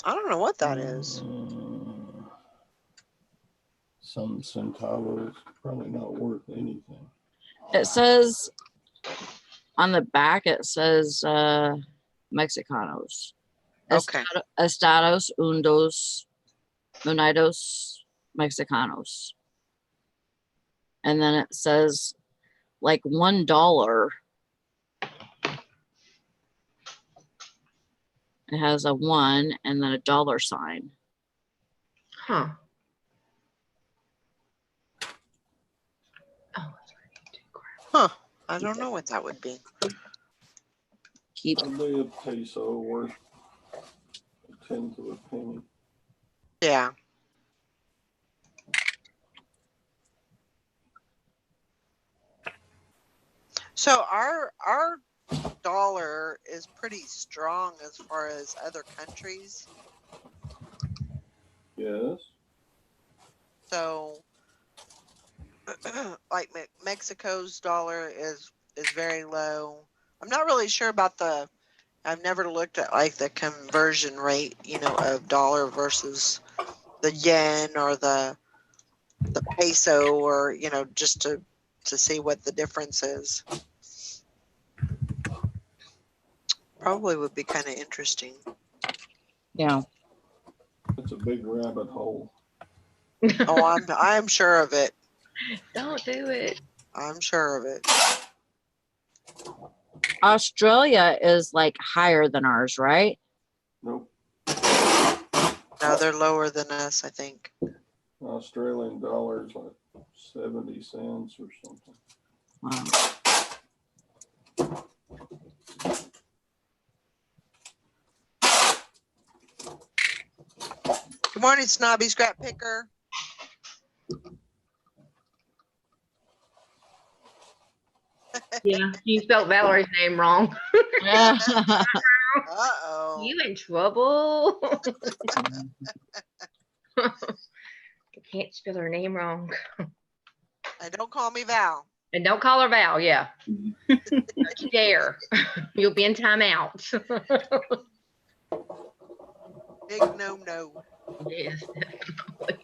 I don't know what that is. Some centavos, probably not worth anything. It says on the back, it says Mexicanos. Okay. Estados Unidos Mexicanos. And then it says like $1. It has a 1 and then a dollar sign. Huh. Oh, Huh. I don't know what that would be. Keep Probably a peso worth a tenth of a penny. Yeah. So our dollar is pretty strong as far as other countries. Yes. So like Mexico's dollar is very low. I'm not really sure about I've never looked at like the conversion rate, you know, of dollar versus the yen or the peso, or, you know, just to see what the difference is. Probably would be kind of interesting. Yeah. It's a big rabbit hole. Oh, I'm sure of it. don't do it. I'm sure of it. Australia is like higher than ours, right? Nope. No, they're lower than us, I think. Australian dollars like 70 cents or something. Wow. Good morning, Snobby Scrap Picker. Yeah, you spelled Valerie's name wrong. Uh-oh. You in trouble? You can't spell her name wrong. And don't call me Val. And don't call her Val, yeah. Don't you dare. You'll be in timeout. Big no. Yes. But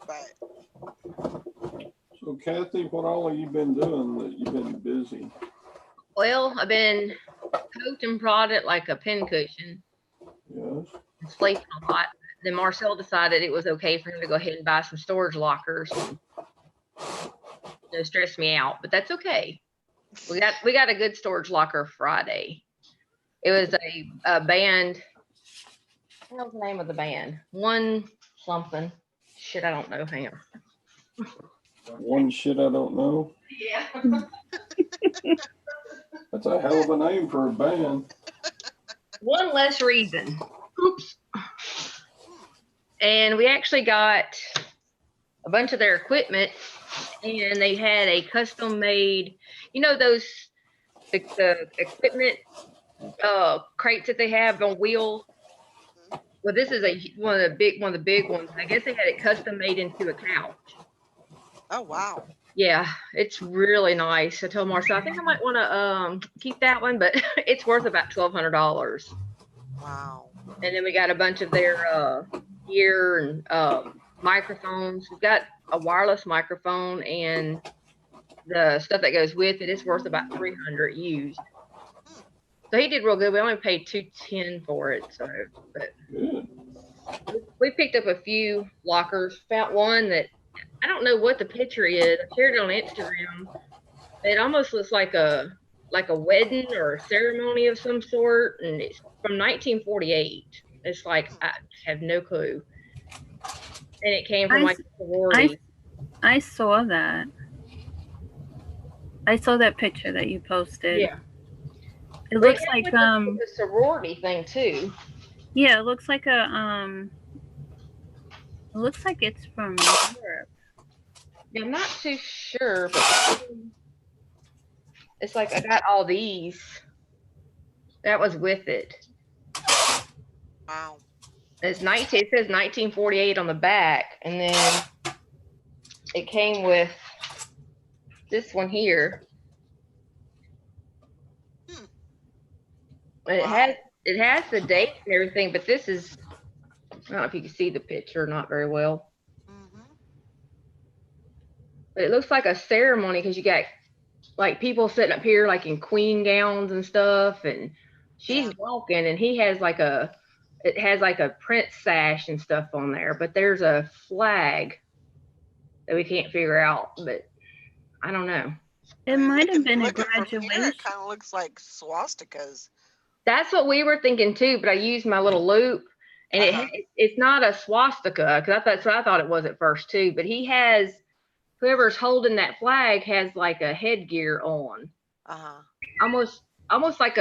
So Kathy, what all have you been doing that you've been busy? Well, I've been coaching product like a pin cushion, Yes. sleeping a lot. Then Marcel decided it was okay for him to go ahead and buy some storage lockers. It stressed me out, but that's okay. We got a good storage locker Friday. It was a band. What was the name of the band? One something. Shit, I don't know. Hang on. One shit I don't know. Yeah. That's a hell of a name for a band. One less reason. Oops. And we actually got a bunch of their equipment, and they had a custom made, you know, those the equipment crates that they have on wheels. Well, this is one of the big ones. I guess they had it custom made into a couch. oh wow. Yeah, it's really nice. I told Marcel, I think I might want to keep that one, but it's worth about $1,200. Wow. And then we got a bunch of their gear and microphones. We've got a wireless microphone and the stuff that goes with it. It's worth about $300 used. So he did real good. We only paid $210 for it. So, but Good. we picked up a few lockers. Found one that I don't know what the picture is. I shared it on Instagram. It almost looks like a wedding or a ceremony of some sort, and it's from 1948. It's like I have no clue. And it came from like a sorority. I saw that. I saw that picture that you posted. Yeah. It But looks came like with the sorority thing too. yeah, it looks like it looks like it's from Europe. Yeah, I'm not too sure, but it's like I got all these. That was with it. Wow. It says 1948 on the back, and then it came with this one here. Hmm. And Wow. it has the date and everything, but this is, I don't know if you can see the picture not very well. Mm-hmm. But it looks like a ceremony because you got like people sitting up here like in queen gowns and stuff, and she's Yeah. walking, and it has like a prince sash and stuff on there, but there's a flag that we can't figure out, but I don't know. It might have been a Looking from here, it graduation. kind of looks like swastikas. That's what we were thinking too, but I used my little loop, and Uh-huh. it's not a swastika because that's what I thought it was at first too. But whoever's holding that flag has like a headgear on, Uh-huh. almost like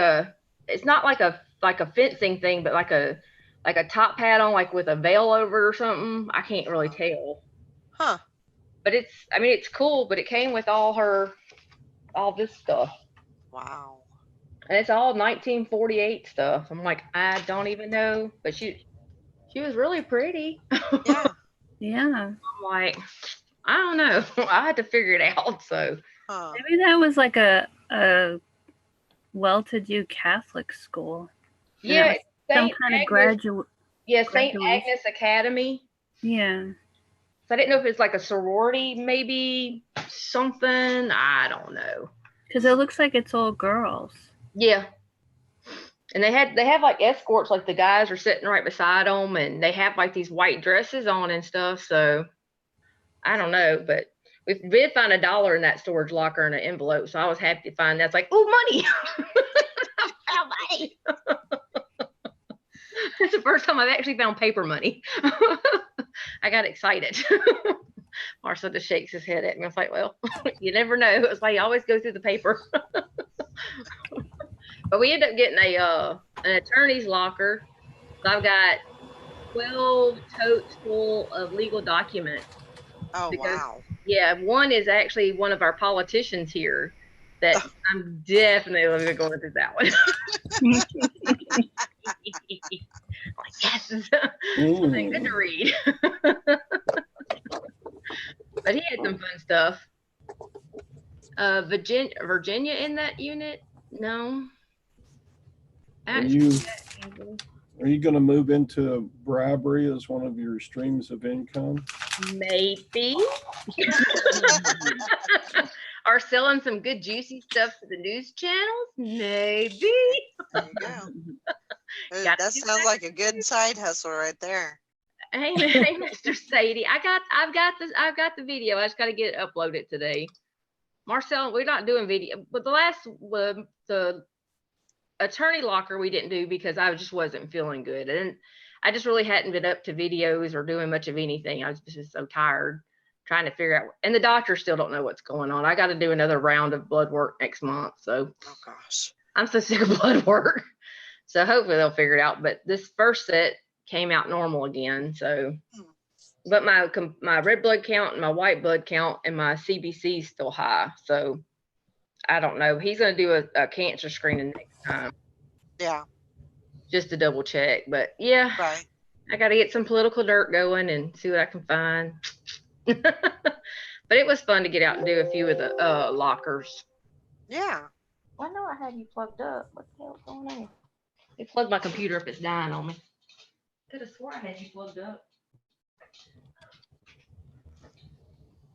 it's not like a fencing thing, but like a top hat on, like with a veil over it or something. I can't really tell, Huh. but it's cool. But it came with all this stuff. Wow. And it's all 1948 stuff. I'm like, I don't even know, but she was really pretty. Yeah. Yeah. I'm like, I don't know. I had to figure it out. So Huh. Maybe that was like a well-to-do Catholic school. And yeah, it was some Saint kind of Agnes, Saint graduation. Agnes Academy. Yeah. So I didn't know if it's like a sorority, maybe something. I don't know. Because it looks like it's all girls. Yeah. And they have like escorts, like the guys are sitting right beside them, and they have like these white dresses on and stuff. So I don't know, but we did find $1 in that storage locker in an envelope, so I was happy to find that. It's like, oh, money! I found money. That's the first time I've actually found paper money. I got excited. Marcel just shakes his head at me. I was like, well, you never know. It was like you always go through the paper. But we ended up getting an attorney's locker. So I've got 12 totes full of legal documents. Oh, Because, wow. yeah, one is actually one of our politicians here that I'm definitely going through that one. Like, yes, something good to read. But he had some fun stuff. Virginia in that unit? No. Are you going to move into bribery as one of your streams of income? Maybe. Or selling some good juicy stuff to the news channels? Maybe. There you go. That sounds like a good side hustle right there. Hey, Mr. Sadie, I've got the video. I just got to get it uploaded today. Marcel, we're not doing video, but the attorney locker we didn't do because I just wasn't feeling good, and I just really hadn't been up to videos or doing much of anything. I was just so tired trying to figure out, and the doctors still don't know what's going on. I got to do another round of blood work next month, so Oh gosh, I'm so sick of blood work. So hopefully they'll figure it out. But this first set came out normal again. So, but my red blood count and my white blood count and my CBC is still high. So I don't know. He's going to do a cancer screening next time. Yeah. Just to double check. But yeah, Right. I got to get some political dirt going and see what I can find. But it was fun to get out and do a few of the lockers. Yeah. I know I had you plugged up. What the hell's going on? They plugged my computer up. It's dying on me. Could have swore I had you plugged up.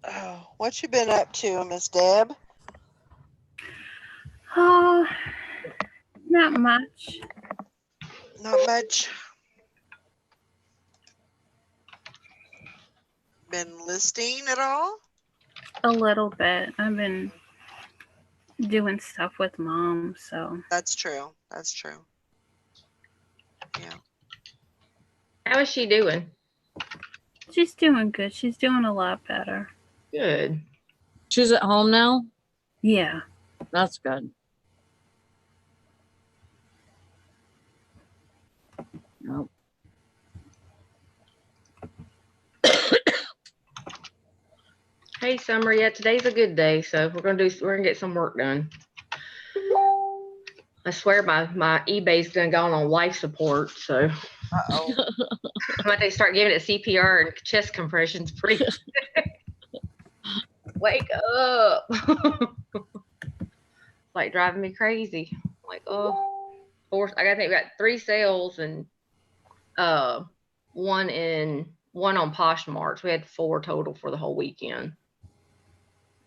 Oh, what you been up to, Miss Deb? Oh, not much. Not much. Been listing at all? A little bit. I've been doing stuff with Mom, so. That's true. That's true. Yeah. How is she doing? She's doing good. She's doing a lot better. Good. She's at home now? Yeah. That's good. Nope. Hey, Summer. Yeah, today's a good day, so we're gonna get some work done. I swear my eBay's gonna go on life support, so Uh-oh. when they start giving it CPR and chest compressions, pretty. Wake up! Like driving me crazy. Like, oh, I gotta think we got 3 sales and one on Poshmark. We had 4 total for the whole weekend.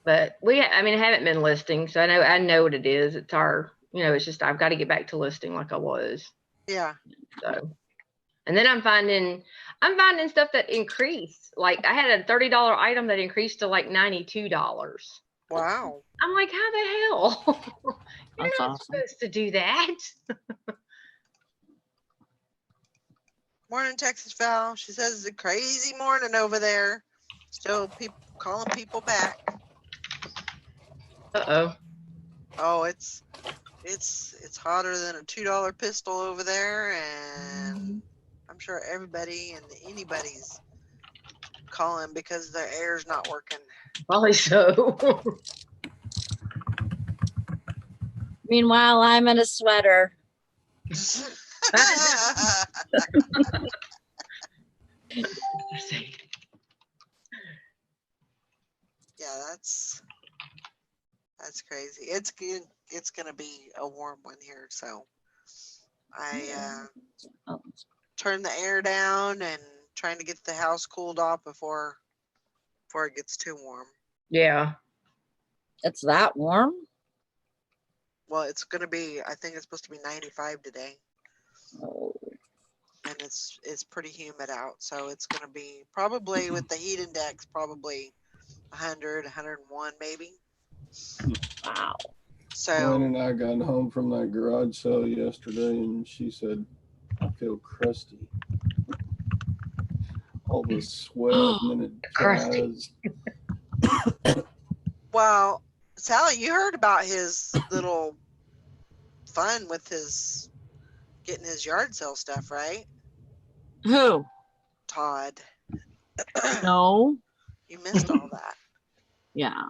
But I haven't been listing, so I know what it is. It's our, it's just I've got to get back to listing like I was. Yeah. So, and then I'm finding stuff that increased. Like I had a $30 item that increased to like $92. Wow. I'm like, how the hell? You're That's not awesome. supposed to do that. Morning, Texas Val. She says it's a crazy morning over there. Still calling people back. Uh-oh. Oh, it's hotter than a $2 pistol over there, and I'm sure everybody and anybody's calling because their air's not working. Probably so. Meanwhile, I'm in a sweater. Yeah, that's crazy. It's gonna be a warm one here, so I Oh, turn the air down and trying to get the house cooled off before it gets too warm. Yeah. it's that warm? Well, it's gonna be. I think it's supposed to be 95 today, Oh, and it's pretty humid out, so it's gonna be probably with the heat index probably 100, 101 maybe. wow. Gwen So and I got home from that garage sale yesterday, and she said, I feel crusty. All the sweat, and then it Crusty. dries. well, Sally, you heard about his little fun with his getting his yard sale stuff, right? Who? Todd. No. You missed all that. Yeah.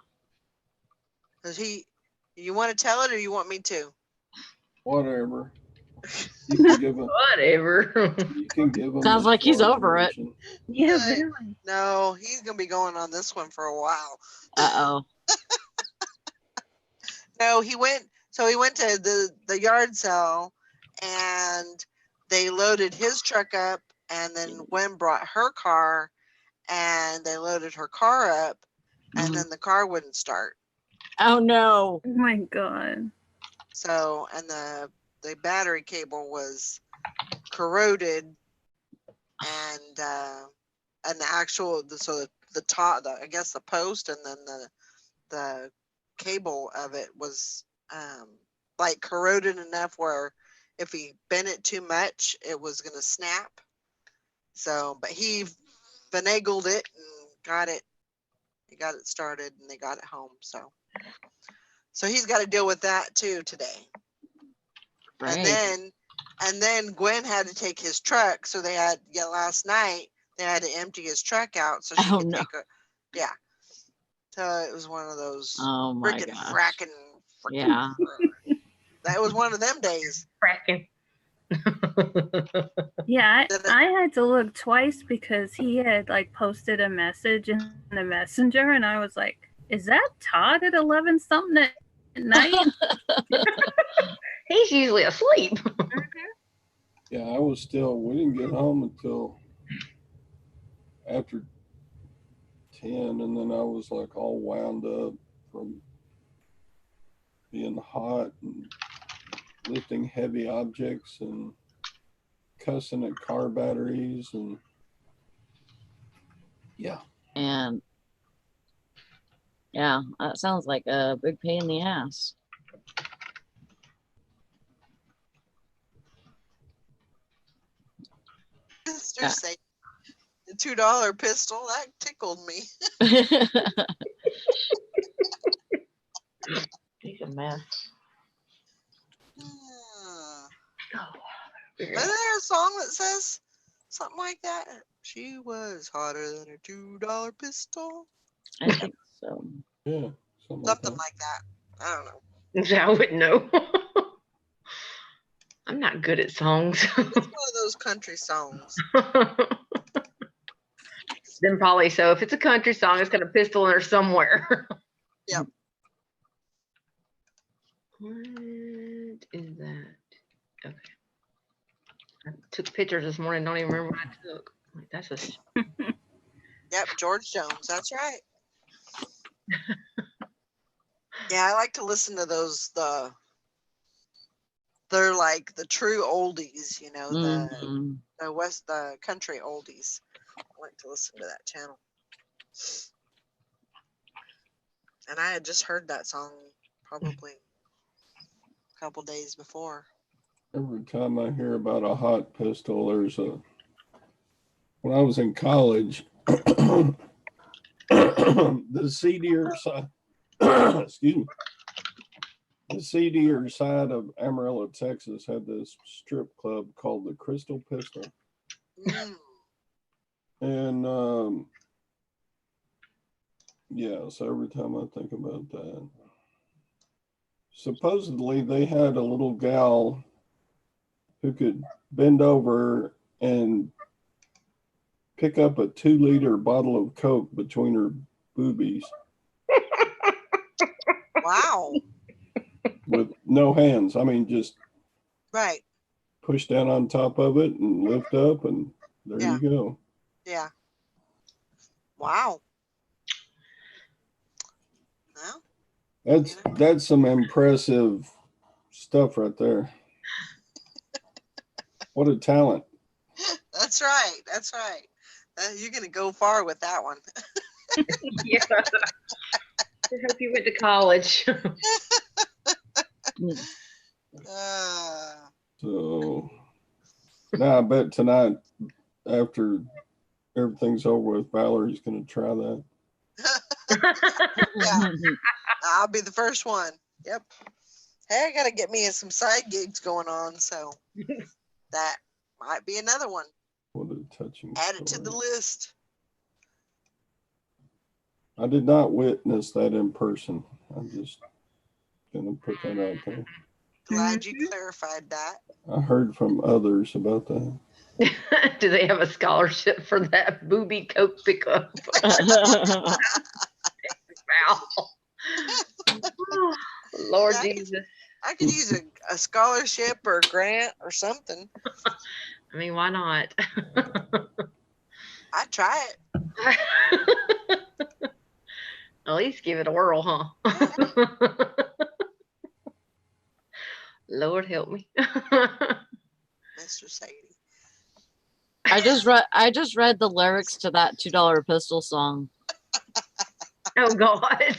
You want to tell it or you want me to? Whatever. You can give him. Whatever. You can give him. Sounds the like he's short over it. version. Yeah, Right. really. No, he's gonna be going on this one for a while. Uh-oh. No, he went to the yard sale and they loaded his truck up, and then Gwen brought her car and they loaded her car up, and Mhm. then the car wouldn't start. Oh no. Oh my God. So, and the battery cable was corroded, and the actual the top, I guess the post, and then the cable of it was like corroded enough where if he bent it too much, it was gonna snap. So, but he finagled it and got it. He got it started, and they got it home. So he's got to deal with that too today. Great. And then Gwen had to take his truck, so last night they had to empty his truck out so she Oh, could no. take Yeah. So it was one of those Oh my freaking gosh. fracking. Yeah. That was one of them days. Fracking. Yeah, Did it- I had to look twice because he had like posted a message in the messenger, and I was like, "Is that Todd at 11 something at night?" He's usually asleep. Yeah, we didn't get home until after 10, and then I was like all wound up from being hot and lifting heavy objects and cussing at car batteries, and yeah. And yeah, that sounds like a big pain in the ass. Sister Yeah. say $2 pistol. That tickled me. He's a mess. Isn't there a song that says something like that? She was hotter than a $2 pistol. I think so. Yeah. Something like that. I don't know. I wouldn't know. I'm not good at songs. It's one of those country songs. Then probably so. If it's a country song, it's got a pistol in there somewhere. Yep. What is that? Okay. I took pictures this morning. Don't even remember what I took. Like, that's a. Yep, George Jones. That's right. Yeah, I like to listen to those. They're like the true oldies, you know, Mhm. the country oldies. I like to listen to that channel. And I had just heard that song probably a couple days before. Every time I hear about a hot pistol, when I was in college, the seedier side, excuse me, the seedier side of Amarillo, Texas had this strip club called the Crystal Pistol. And yeah, so every time I think about that, supposedly they had a little gal who could bend over and pick up a 2-liter bottle of Coke between her boobies. Wow. With no hands. I mean, just Right. push down on top of it and lift up, and there Yeah. you go. Yeah. Wow. Well, That's some impressive stuff right there. What a talent. that's right. That's right. You're going to go far with that one. Yeah. I hope you went to college. So now I bet tonight, after everything's over with, Valerie's going to try that. Yeah. I'll be the first one. Yep. Hey, I got to get me some side gigs going on. So that might be another one. What a touching Add it to story. the list. I did not witness that in person. I'm just going to put that out there. Glad you clarified that. I heard from others about that. Do they have a scholarship for that booby Coke pickup? Wow. Oh, Lord Yeah, Jesus. I could use a scholarship or a grant or something. I mean, why not? I'd try it. At least give it a whirl, huh? Lord help me. Mr. Sadie. I just read the lyrics to that $2 pistol song. Oh God.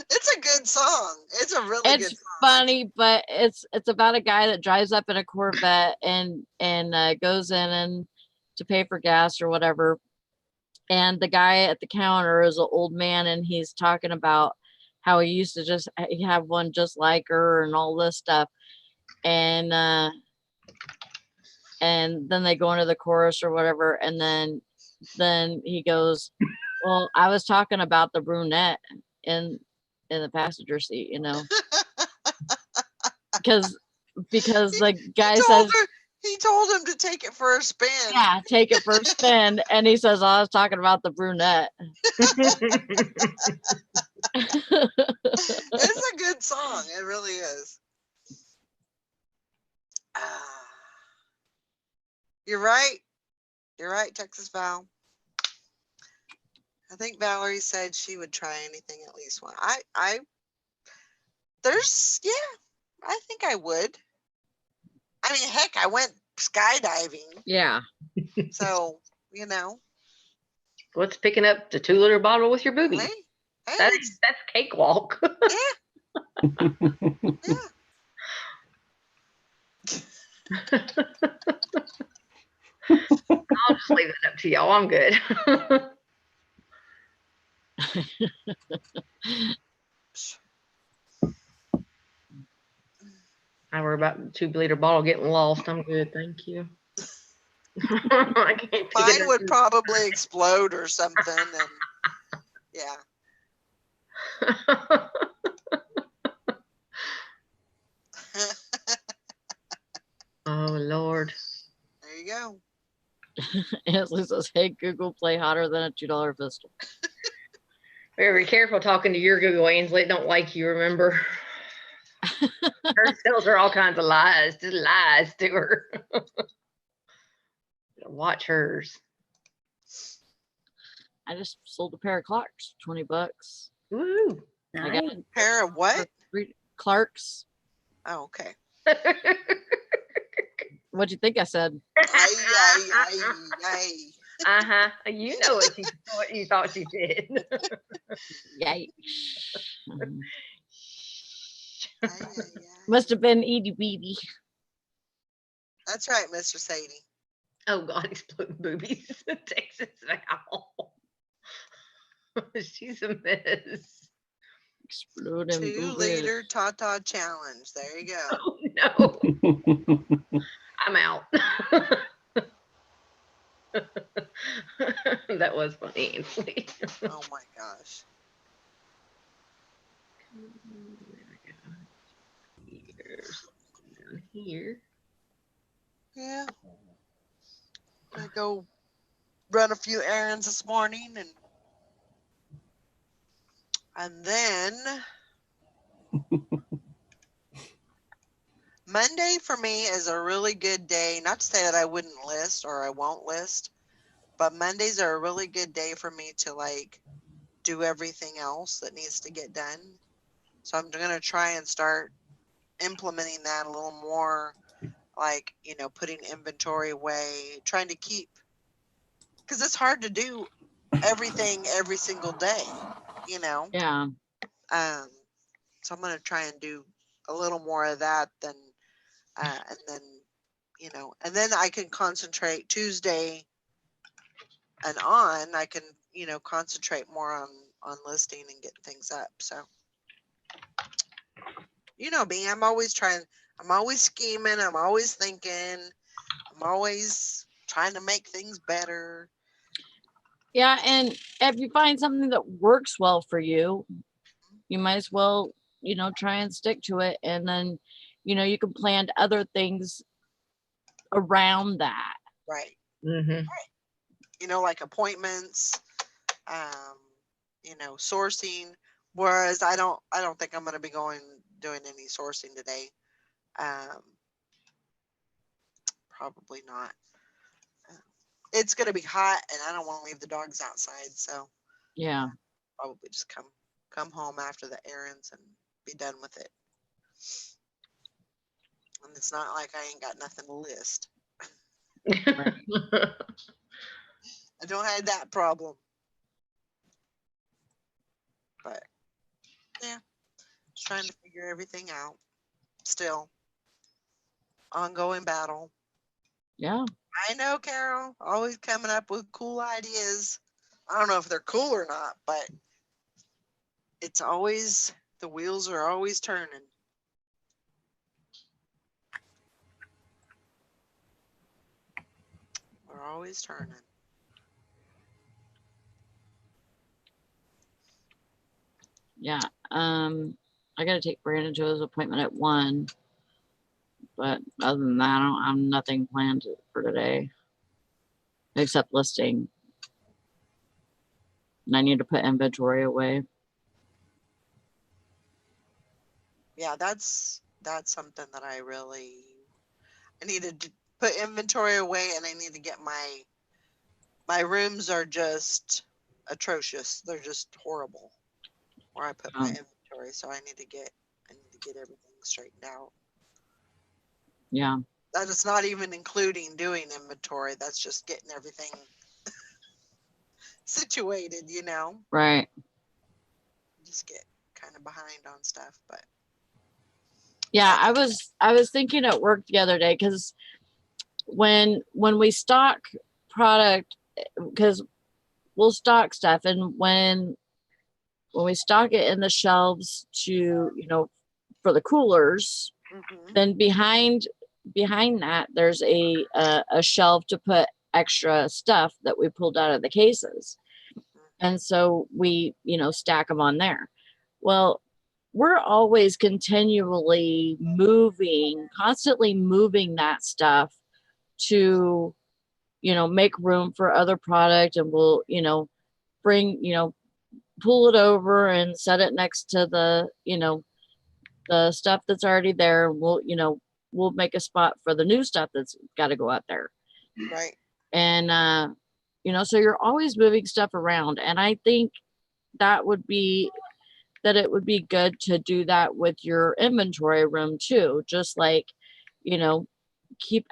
It's a good song. It's a really good It's song. funny, but it's about a guy that drives up in a Corvette and goes in and to pay for gas or whatever. And the guy at the counter is an old man, and he's talking about how he used to just have one just like her and all this stuff. And then they go into the chorus or whatever, and then he goes, well, I was talking about the brunette in the passenger seat, you know, because the guy says, he told him to take it for a spin. yeah, take it for a spin, and he says, I was talking about the brunette. It's a good song. It really is. You're right. You're right, Texas Val. I think Valerie said she would try anything at least one. I think I would. I mean, heck, I went skydiving. Yeah. So, you know. What's picking up the 2-liter bottle with your boobies? Hey, That's cakewalk. yeah. I'll just leave it up to y'all. I'm good. I worry about the 2-liter bottle getting lost. I'm good, thank you. I can't take Mine it. would probably explode or something. And yeah. Oh Lord. There you go. Ansley says, hey, Google, play hotter than a $2 pistol. Very careful talking to your Google, Ainsley. It don't like you, remember? Her tells her all kinds of lies. Just lies to her. Watch hers. I just sold a pair of Clarks, $20. Woo. I got Nice. Pair of what? 3 Clarks. Oh, okay. What'd you think I said? Aye. Uh-huh. You know what you thought she did. Yay. Aye. Must have been Edie Beatty. That's right, Mr. Sadie. Oh God, exploding boobies. Texas Val. She's a mess. Exploding 2-liter Tata challenge. There you go. Oh no. I'm out. That was funny, Ainsley. Oh my gosh. Down here. Yeah. I go run a few errands this morning and then Monday for me is a really good day. Not to say that I wouldn't list or I won't list, but Mondays are a really good day for me to like do everything else that needs to get done. So I'm going to try and start implementing that a little more, like, you know, putting inventory away, trying to keep, because it's hard to do everything every single day, you know. Yeah. So I'm going to try and do a little more of that than and then, you know, and then I can concentrate Tuesday and on, I can, you know, concentrate more on listing and getting things up. So, you know me, I'm always scheming, I'm always thinking, I'm always trying to make things better. Yeah. And if you find something that works well for you, you might as well, you know, try and stick to it. And then, you know, you can plan other things around that. Right. Mm-hmm. You know, like appointments, you know, sourcing. Whereas I don't think I'm going to be doing any sourcing today. Probably not. It's going to be hot and I don't want to leave the dogs outside. So Yeah. probably just come home after the errands and be done with it. And it's not like I ain't got nothing to list. Right. I don't have that problem. But yeah, just trying to figure everything out. Still, ongoing battle. Yeah. I know, Carol, always coming up with cool ideas. I don't know if they're cool or not, but it's always, the wheels are always turning. We're always turning. Yeah. I got to take Brandon to his appointment at 1. But other than that, I don't have nothing planned for today except listing. And I need to put inventory away. Yeah, that's something that I need to put inventory away, and I need to get my rooms are just atrocious. They're just horrible where I put my inventory. So I need to get everything straightened out. Yeah. That is not even including doing inventory. That's just getting everything situated, you know. Right. Just get kind of behind on stuff, but yeah, I was thinking at work the other day because when we stock product, because we'll stock stuff, and when we stock it in the shelves to, for the coolers, then behind that there's a shelf to put extra stuff that we pulled out of the cases. And so we, stack them on there. Well, we're always constantly moving that stuff to, make room for other product. And we'll, bring, pull it over and set it next to the, the stuff that's already there. We'll, we'll make a spot for the new stuff that's got to go out there. Right. And, so you're always moving stuff around. And I think it would be good to do that with your inventory room too. Just like, keep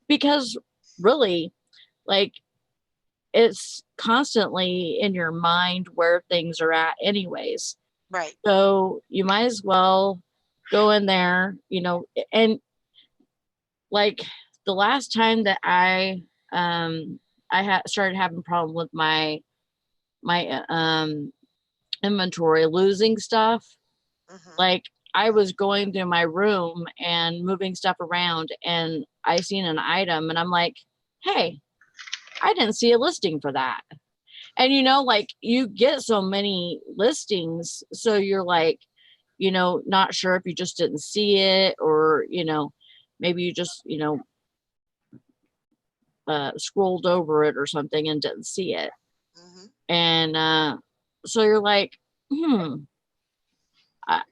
because really, like, it's constantly in your mind where things are at anyways. Right. So you might as well go in there, and like the last time that I started having problem with my inventory, losing stuff. Like, I was going through my room and moving stuff around, and I seen an item and I'm like, hey, I didn't see a listing for that. And like, you get so many listings, so you're like, not sure if you just didn't see it, or maybe you just scrolled over it or something and didn't see it. And so you're like,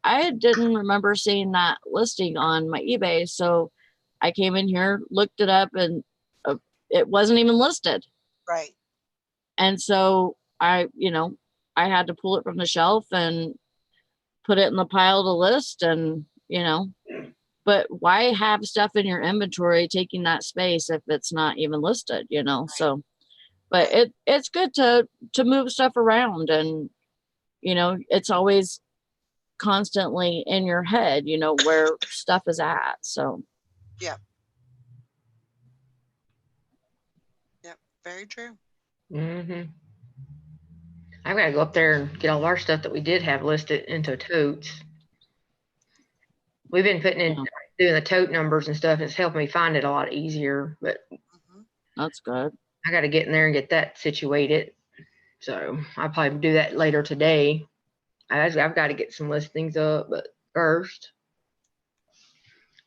I didn't remember seeing that listing on my eBay. So I came in here, looked it up, and it wasn't even listed. Right. And so I had to pull it from the shelf and put it in the pile to list. And, but why have stuff in your inventory taking that space if it's not even listed, Right. So, but it's good to move stuff around, and, it's always constantly in your head, where stuff is at. So Yep, very true. I've got to go up there and get all our stuff that we did have listed into totes. We've been putting in, doing the tote numbers and stuff, and it's helped me find it a lot easier. But that's good. I got to get in there and get that situated. So I'll probably do that later today. I've got to get some listings up, but first,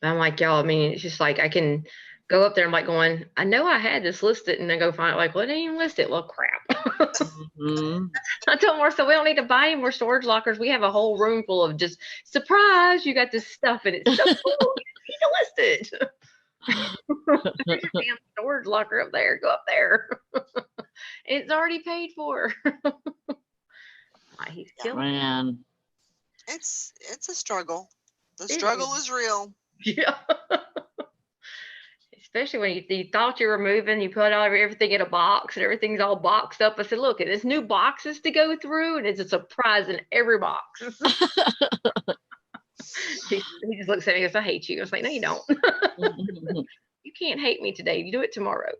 I'm like, y'all, I mean, it's just like, I can go up there and like going, I know I had this listed, and then go find it, like, well, it ain't even listed. Well, crap. I told her, so we don't need to buy any more storage lockers. We have a whole room full of just, surprise, you got this stuff, and it's so cool. You need to list it. There's your damn storage locker up there. Go up there. It's already paid for. He's killing me. Man. It's a struggle. The struggle is real. Yeah. Especially when you thought you were moving, you put everything in a box and everything's all boxed up. I said, look, there's new boxes to go through, and it's a surprise in every box. He just looks at me and goes, I hate you. I was like, no, you don't. You can't hate me today. You do it tomorrow.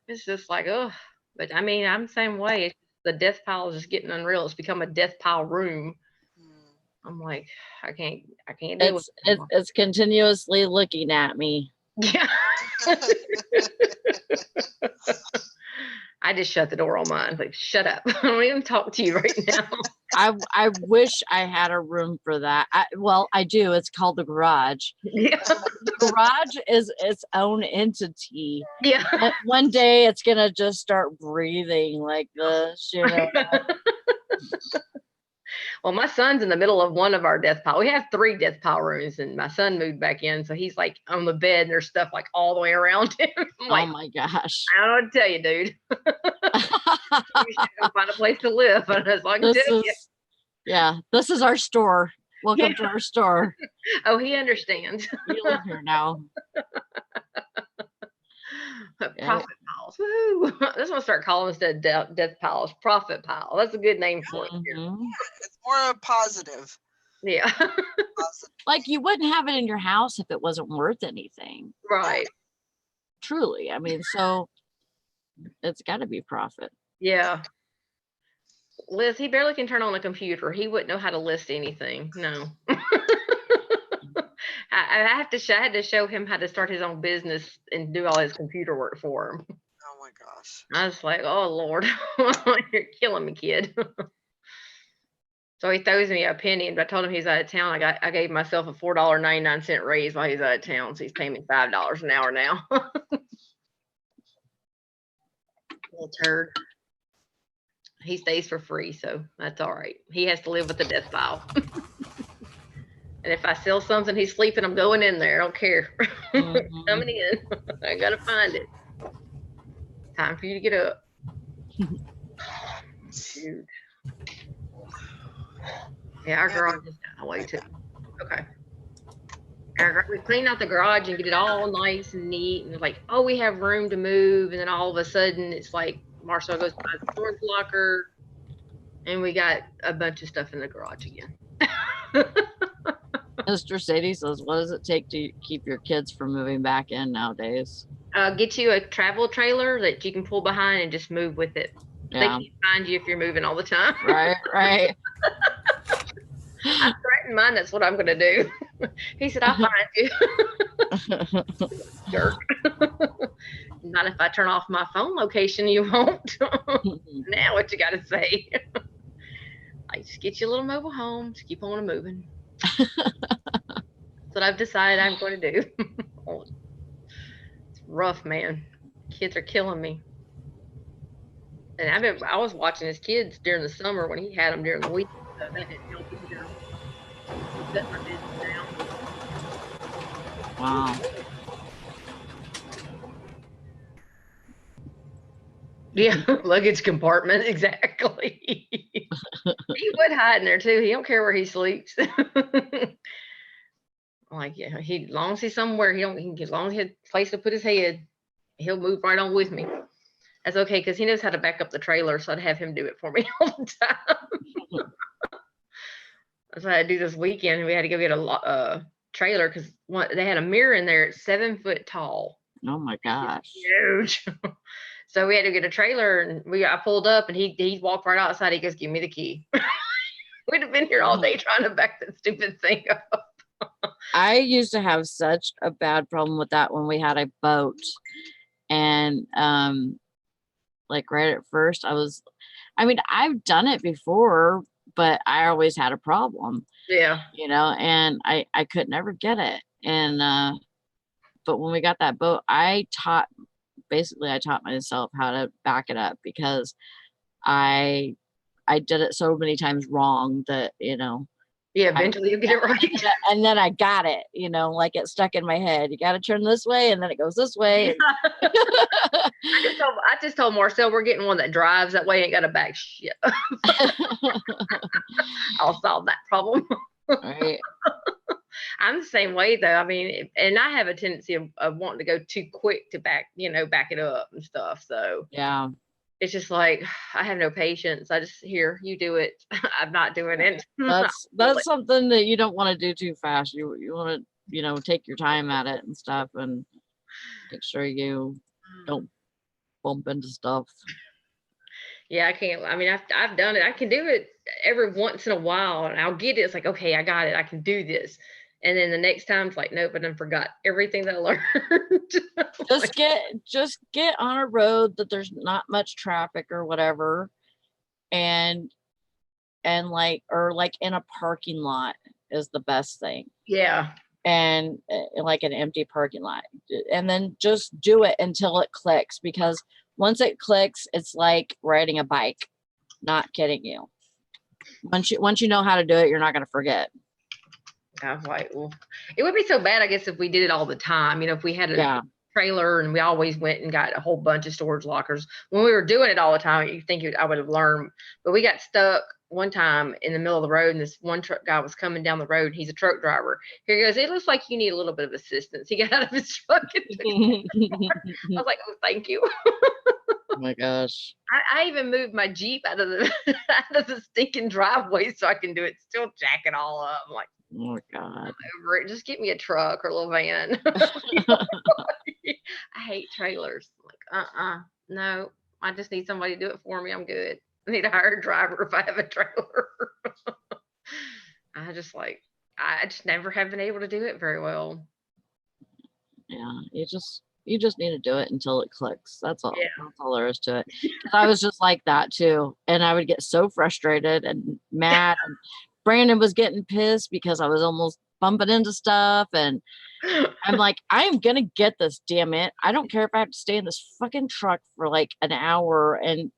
It's just like, oh, but I mean, I'm the same way. It's the death pile is just getting unreal. It's become a death pile room. I'm like, I can't deal with it. It's continuously looking at me. Yeah. I just shut the door on mine. Like, shut up. I don't even talk to you right now. I wish I had a room for that. I do. It's called the garage. Yeah. The garage is its own entity. Yeah. And one day it's gonna just start breathing like this, Well, my son's in the middle of one of our death pile. We have 3 death pile rooms, and my son moved back in, so he's like on the bed, and there's stuff like all the way around him. I'm like, oh my gosh! I don't know what to tell you, dude. You should go find a place to live. And that's all I can tell you. Yeah, this is our store. Welcome to our store. Oh, he understands. You live here now. Profit piles. Woo! That's what I start calling instead of death piles. Profit pile. That's a good name for it. Yeah, it's more positive. Yeah. Like you wouldn't have it in your house if it wasn't worth anything. Right. Truly. I mean, so it's got to be profit. Yeah. Liz, he barely can turn on a computer. He wouldn't know how to list anything. No. I had to show him how to start his own business and do all his computer work for him. Oh my gosh. I was like, oh Lord, you're killing me, kid. So he throws me a penny, and I told him he's out of town. I gave myself a $4.99 raise while he's out of town, so he's paying me $5 an hour now. Little turd. He stays for free, so that's all right. He has to live with the death file. And if I sell something, he's sleeping, I'm going in there. I don't care. Mhm. Coming in. I gotta find it. Time for you to get up. Dude. Yeah, our garage is down the way too. Okay. We clean out the garage and get it all nice and neat, and like, oh, we have room to move, and then all of a sudden it's like Marcel goes by the storage locker, and we got a bunch of stuff in the garage again. Mr. Sadie says, what does it take to keep your kids from moving back in nowadays? Get you a travel trailer that you can pull behind and just move with it. They Yeah, can't find you if you're moving all the time. right. I threatened mine. That's what I'm going to do. He said, I'll find you. Jerk. Not if I turn off my phone location, you won't. Now what you got to say? I just get you a little mobile home. Just keep on moving. That's what I've decided I'm going to do. It's rough, man. Kids are killing me. And I was watching his kids during the summer when he had them during the week. So that didn't help either. Shut my business down. Wow. Yeah, luggage compartment, exactly. He would hide in there too. He don't care where he sleeps. Like, yeah, as long as he's somewhere, as long as he has a place to put his head, he'll move right on with me. That's okay, because he knows how to back up the trailer, so I'd have him do it for me all the time. That's what I do this weekend. We had to go get a trailer because they had a mirror in there. It's 7 foot tall. Oh my gosh. It's huge. So we had to get a trailer, and I pulled up, and he walked right outside. He goes, "Give me the key." We'd have been here all day trying to back that stupid thing up. I used to have such a bad problem with that when we had a boat. And like right at first I've done it before, but I always had a problem. Yeah. And I could never get it. And but when we got that boat, I taught myself how to back it up, because I did it so many times wrong that, Yeah, eventually you'll get it right. and then I got it, like it stuck in my head. You got to turn this way, and then it goes this way. I just told Marcel we're getting one that drives. That way I ain't got to back shit. I'll solve that problem. Right. I'm the same way though. I mean, and I have a tendency of wanting to go too quick to back it up and stuff. So Yeah. it's just like, I have no patience. I just, here, you do it. I'm not doing it. That's something that you don't want to do too fast. You want to, take your time at it and stuff, and make sure you don't bump into stuff. Yeah, I can't. I mean, I've done it. I can do it every once in a while, and I'll get it. It's like, okay, I got it. I can do this. And then the next time it's like, nope, I done forgot everything that I learned. Just get on a road that there's not much traffic or whatever, and like in a parking lot is the best thing. Yeah. And like an empty parking lot, and then just do it until it clicks, because once it clicks, it's like riding a bike. Not kidding you. Once you know how to do it, you're not going to forget. I was like, well, it would be so bad, I guess, if we did it all the time. If we had a trailer and we always went and got a whole bunch of storage lockers. When we were doing it all the time, you think I would have learned. But we got stuck one time in the middle of the road, and this one truck guy was coming down the road. He's a truck driver. Here he goes, "It looks like you need a little bit of assistance." He got out of his truck and took it. I was like, "Oh, thank you." Oh my gosh. I even moved my Jeep out of the out of the stinking driveway so I can do it. Still jack it all up. I'm like, Oh my god. over it. Just get me a truck or a little van. I hate trailers. I'm like, no. I just need somebody to do it for me. I'm good. I need a hired driver if I have a trailer. I just never have been able to do it very well. Yeah, you just need to do it until it clicks. That's all. Yeah. That's all there is to it. 'Cause I was just like that too, and I would get so frustrated and mad. And Brandon was getting pissed because I was almost bumping into stuff, and I'm like, I am gonna get this, damn it! I don't care if I have to stay in this fucking truck for like an hour and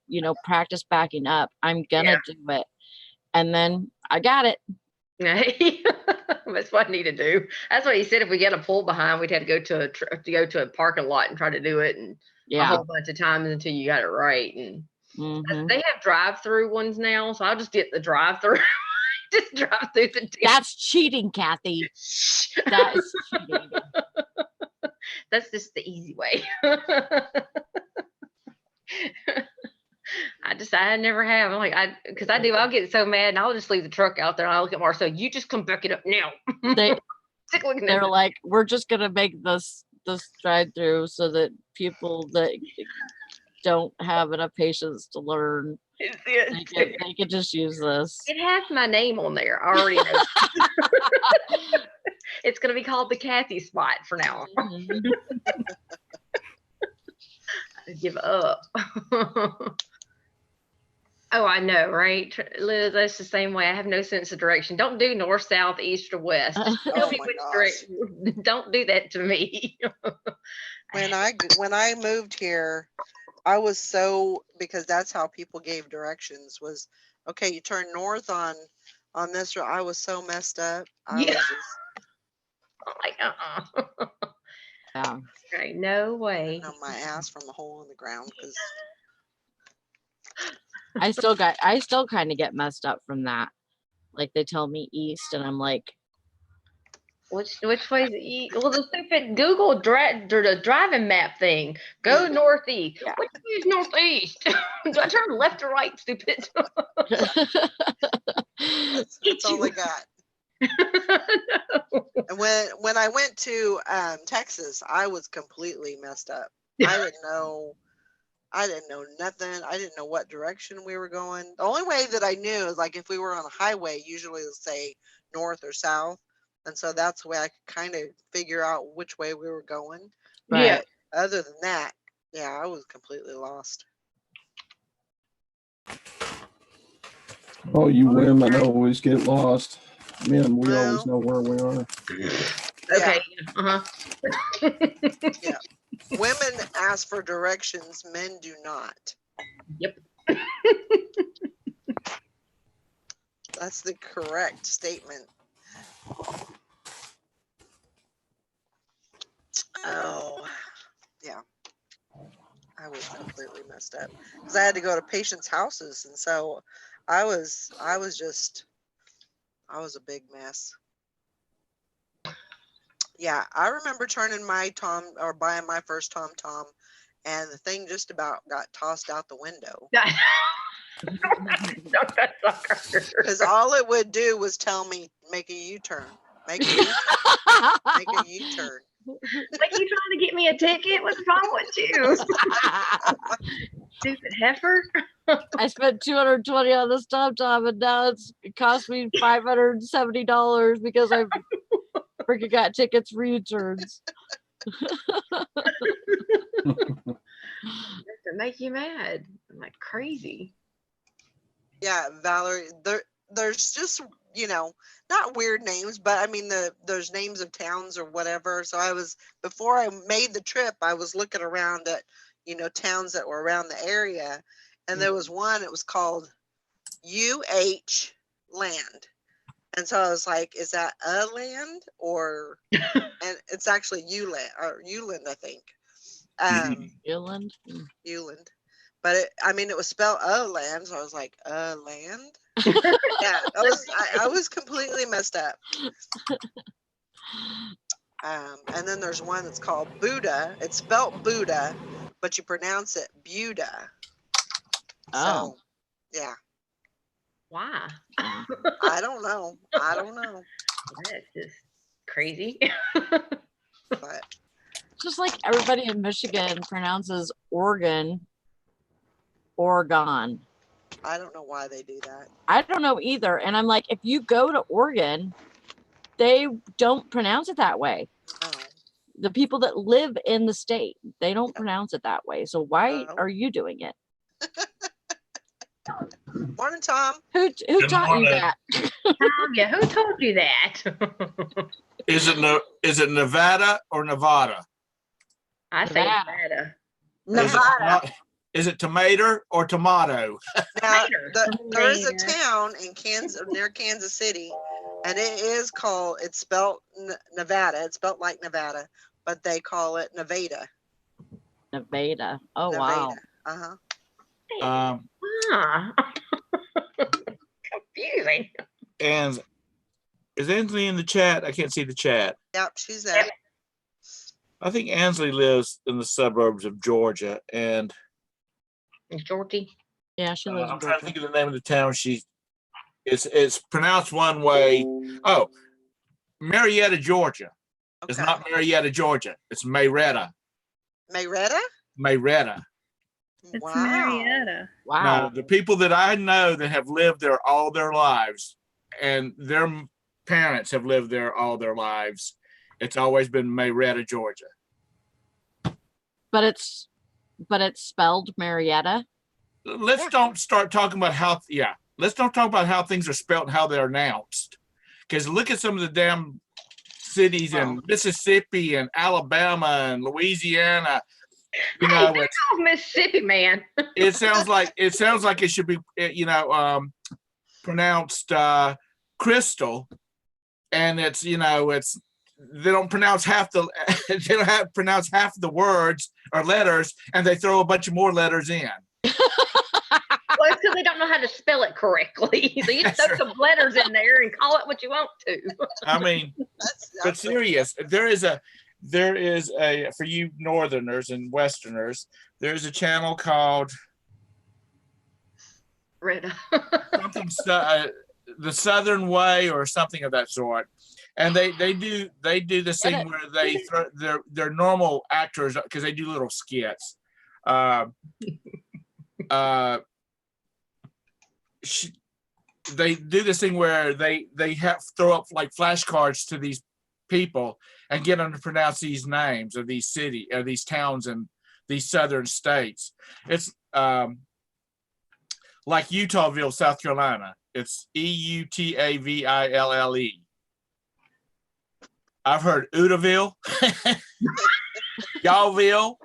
practice backing up. I'm gonna do it, and then I got it. That's what I need to do. That's what he said. If we get a pull behind, we'd have to go to a parking lot and try to do it, and a whole bunch of times until you got it right. And they have drive-through ones now, so I'll just get the drive-through. Just drive through the. That's cheating, Kathy. That is cheating. That's just the easy way. I never have. I'm like, I'll get so mad and I'll just leave the truck out there and I'll look at Marcel. You just come back it up now. They're like, we're just gonna make this drive through so that people that don't have enough patience to learn, they can just use this. It has my name on there. I already know. It's gonna be called the Kathy spot for now. I give up. Oh, I know, right? Liz, that's the same way. I have no sense of direction. Don't do north, south, east, or west. Tell me which direction. Don't do that to me. When I moved here, I was because that's how people gave directions was, okay, you turn north on this road. I was so messed up. I was just, I'm like, Yeah. Right, no way. on my ass from the hole in the ground because I still kind of get messed up from that. Like they tell me east, and I'm like, which way is east? Well, the stupid Google the driving map thing. Go northeast. Yeah. Which way is northeast? Do I turn left or right, stupid? that's all I got. And when I went to Texas, I was completely messed up. I didn't know nothing. I didn't know what direction we were going. The only way that I knew is like if we were on a highway, usually it'll say north or south. And so that's the way I could kind of figure out which way we were going. Yeah. But other than that, yeah, I was completely lost. Oh, you women always get lost. Men, we always know where we are. Okay. Yeah. Women ask for directions, men do not. Yep. That's the correct statement. Oh, yeah. I was completely messed up because I had to go to patients' houses, and so I was a big mess. Yeah, I remember turning my buying my first TomTom, and the thing just about got tossed out the window. Because all it would do was tell me, make a U-turn. Make a U-turn. Make a U-turn. Like you trying to get me a ticket? What's wrong with you? Stupid heifer. I spent $220 on this TomTom, and now it cost me $570 because I freaking got tickets for U-turns. To make you mad. I'm like crazy. Yeah, Valerie, there's just, not weird names, but I mean, there's names of towns or whatever. So before I made the trip, I was looking around at, towns that were around the area. And there was one, it was called UH Land. And so I was like, is that a land or, and it's actually Uland, I think. Uland? Uland. But it was spelled land, so I was like, land? Yeah, I was completely messed up. And then there's one that's called Buddha. It's spelled Buddha, but you pronounce it Buda. Oh. So, yeah. Why? I don't know. That's just crazy. But Just like everybody in Michigan pronounces Oregon, Oregon. I don't know why they do that. I don't know either. And I'm like, if you go to Oregon, they don't pronounce it that way. Oh. The people that live in the state, they don't pronounce it that way. So why Oh. are you doing it? Morning, Tom. Who Good taught you morning. that? Yeah, who told you that? Is it Nevada or Nevada? I say Nevada. Nevada. Is it tomato or tomato? Now, Tomato. there is a Tomato. town in Kansas, near Kansas City, and it's spelled Nevada. It's spelled like Nevada, but they call it Nevada. Nevada. Oh, wow. Uh-huh. Ah. Confusing. And is Ansley in the chat? I can't see the chat. Yep, she's there. I think Ansley lives in the suburbs of Georgia, and Georgie. Yeah, she lives in I'm trying to Georgia. think of the name of the town. It's pronounced one way. Oh, Marietta, Georgia. It's Okay. not Marietta, Georgia. It's Marietta. Marietta? Marietta. It's Wow. Marietta. Wow. Now, the people that I know that have lived there all their lives, and their parents have lived there all their lives, it's always been Marietta, Georgia. But it's spelled Marietta. Let's don't start talking about how. Yeah, let's don't talk about how things are spelled and how they're announced. Because look at some of the damn cities in Mississippi and Alabama and Louisiana. You know, Hey, Mississippi, man. it sounds like it should be, pronounced crystal, and it's they don't pronounce half the pronounce half the words or letters, and they throw a bunch of more letters in. Well, it's because they don't know how to spell it correctly. So you That's throw right. some letters in there and call it what you want to. I mean, but serious, there is a for you Northerners and Westerners, there's a channel called Rita. something the Southern Way or something of that sort, and they do this thing where they throw their normal actors, because they do little skits. They do this thing where they have throw up like flashcards to these people and get them to pronounce these names of these city or these towns in these southern states. It's like Utahville, South Carolina. It's Eutaville. I've heard Utahville, Y'allville.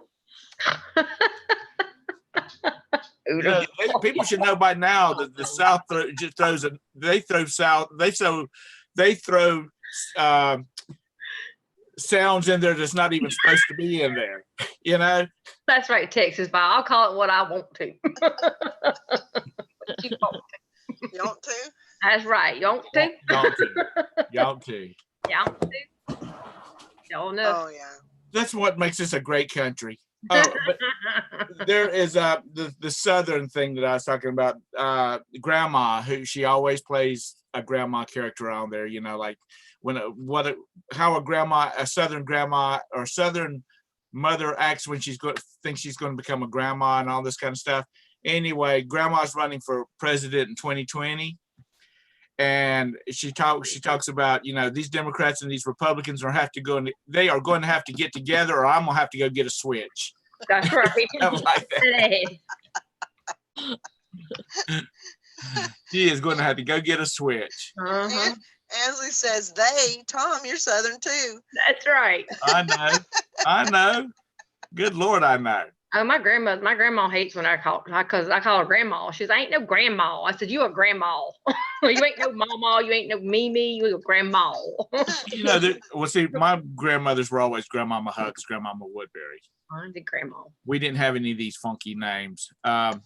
People should know by now that the South just throws they throw sounds in there that's not even supposed to be in there. You know. That's right, Texas. But I'll call it what I want to. You want to? That's right. You want to? Y'all too. Y'all know. Oh yeah. That's what makes this a great country. Oh, but there is the southern thing that I was talking about. Grandma, who she always plays a grandma character on there. You know, like how a southern grandma or southern mother acts when thinks she's going to become a grandma and all this kind of stuff. Anyway, grandma's running for president in 2020. And she talks about, these Democrats and these Republicans are going to have to get together, or I'm going to have to go get a switch. That's right. Like that. She is going to have to go get a switch. Uh-huh. Ansley says, Tom, you're Southern too. That's right. I know. Good Lord, I know. Oh, my grandma hates when I call her grandma. She's, I ain't no grandma. I said, you a grandma. You ain't no mama. You ain't no Mimi. You a grandma. See, my grandmothers were always Grandmama Hugs, Grandmama Woodbury. I'm the grandma. We didn't have any of these funky names. But,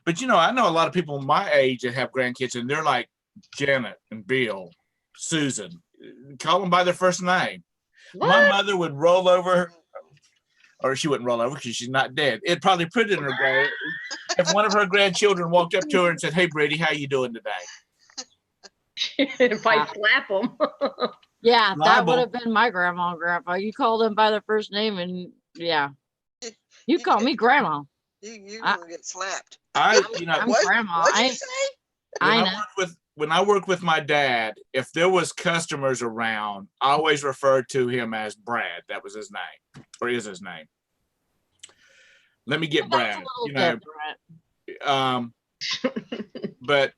I know a lot of people my age that have grandkids, and they're like Janet and Bill, Susan. Call them by their first name. What? My mother would roll over or she wouldn't roll over because she's not dead. It'd probably put it in her grave. If one of her grandchildren walked up to her and said, "Hey, Brady, how you doing today?" If I slap them. Yeah, that Liable. would have been my grandma and grandpa. You call them by their first name, and yeah, you You call get- me grandma. You I- gonna get slapped. I'm Grandma. What'd you say? I know. When I worked with my dad, if there was customers around, I always referred to him as Brad. That was his name, or is his name. Let me get That's a Brad. little different. But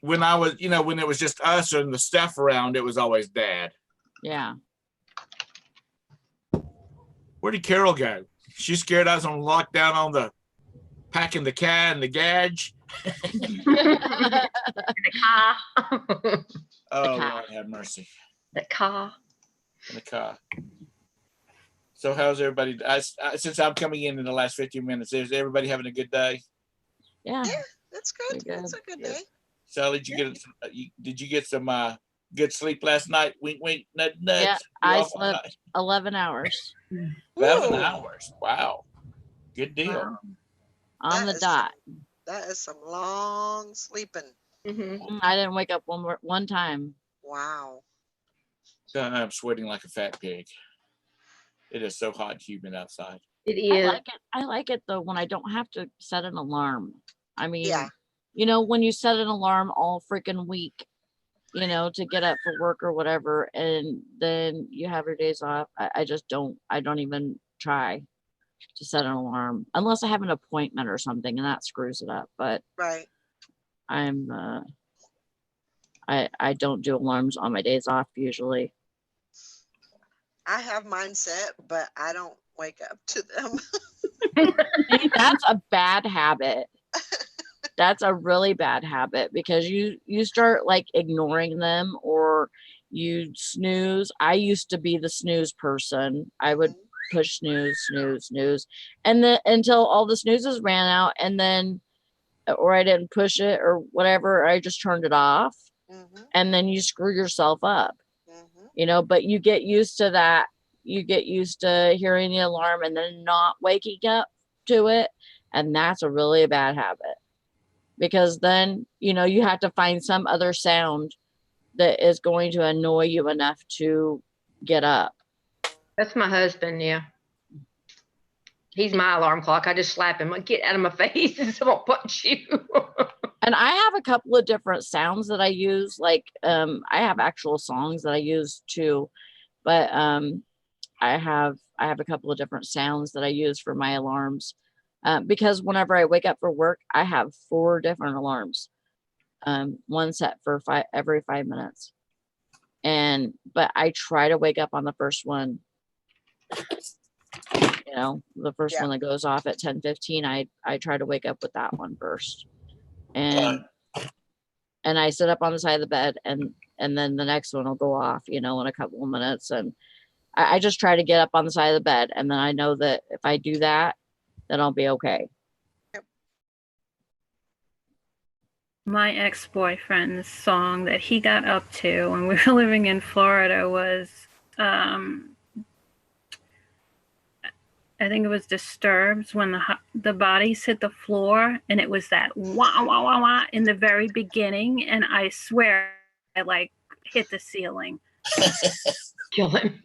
when I was, when it was just us and the staff around, it was always Dad. Yeah. Where did Carol go? She's scared I was on lockdown on the packing the cat and the gadge. The car. Oh, car. Lord have mercy. The car. In the car. So how's everybody? Since I'm coming in the last 15 minutes, is everybody having a good day? Yeah. Yeah, that's good. Pretty That's a good Yes. day. Sally, did you get some good sleep last night? Wink, wink, nudge, nudge. Yeah, You I off all slept night? 11 hours 11 Whoa, hours. Wow. Good deal. Wow. on the That is dot. That is some long sleeping. Mhm. I didn't wake up one time. Wow. I'm sweating like a fat pig. It is so hot and humid outside. It I is. like it. I like it though when I don't have to set an alarm. I mean, Yeah. when you set an alarm all freaking week, to get up for work or whatever, and then you have your days off. I just don't. I don't even try to set an alarm unless I have an appointment or something, and that screws it up. But Right. I'm I don't do alarms on my days off usually. I have mine set, but I don't wake up to them. See, that's a bad habit. That's a really bad habit because you start like ignoring them or you snooze. I used to be the snooze person. I would push snooze, and then until all the snoozes ran out, and then or I didn't push it or whatever, I just turned it off, Mm-hmm. and then you screw yourself up. Mm-hmm. But you get used to that. You get used to hearing the alarm and then not waking up to it, and that's a really bad habit. Because then, you have to find some other sound that is going to annoy you enough to get up. That's my husband, yeah. He's my alarm clock. I just slap him. Like, get out of my face. I won't punch you. And I have a couple of different sounds that I use. Like, I have actual songs that I use too. But I have a couple of different sounds that I use for my alarms. Because whenever I wake up for work, I have 4 different alarms. One set for every 5 minutes. But I try to wake up on the first one. The first Yeah. one that goes off at 10:15. I try to wake up with that one first. And I sit up on the side of the bed and then the next one will go off, in a couple of minutes. And I just try to get up on the side of the bed. And then I know that if I do that, then I'll be okay. My ex-boyfriend's song that he got up to when we were living in Florida was, I think it was Disturbed when the bodies hit the floor, and it was that wah, wah, wah, wah in the very beginning. And I swear I like hit the ceiling. Kill him.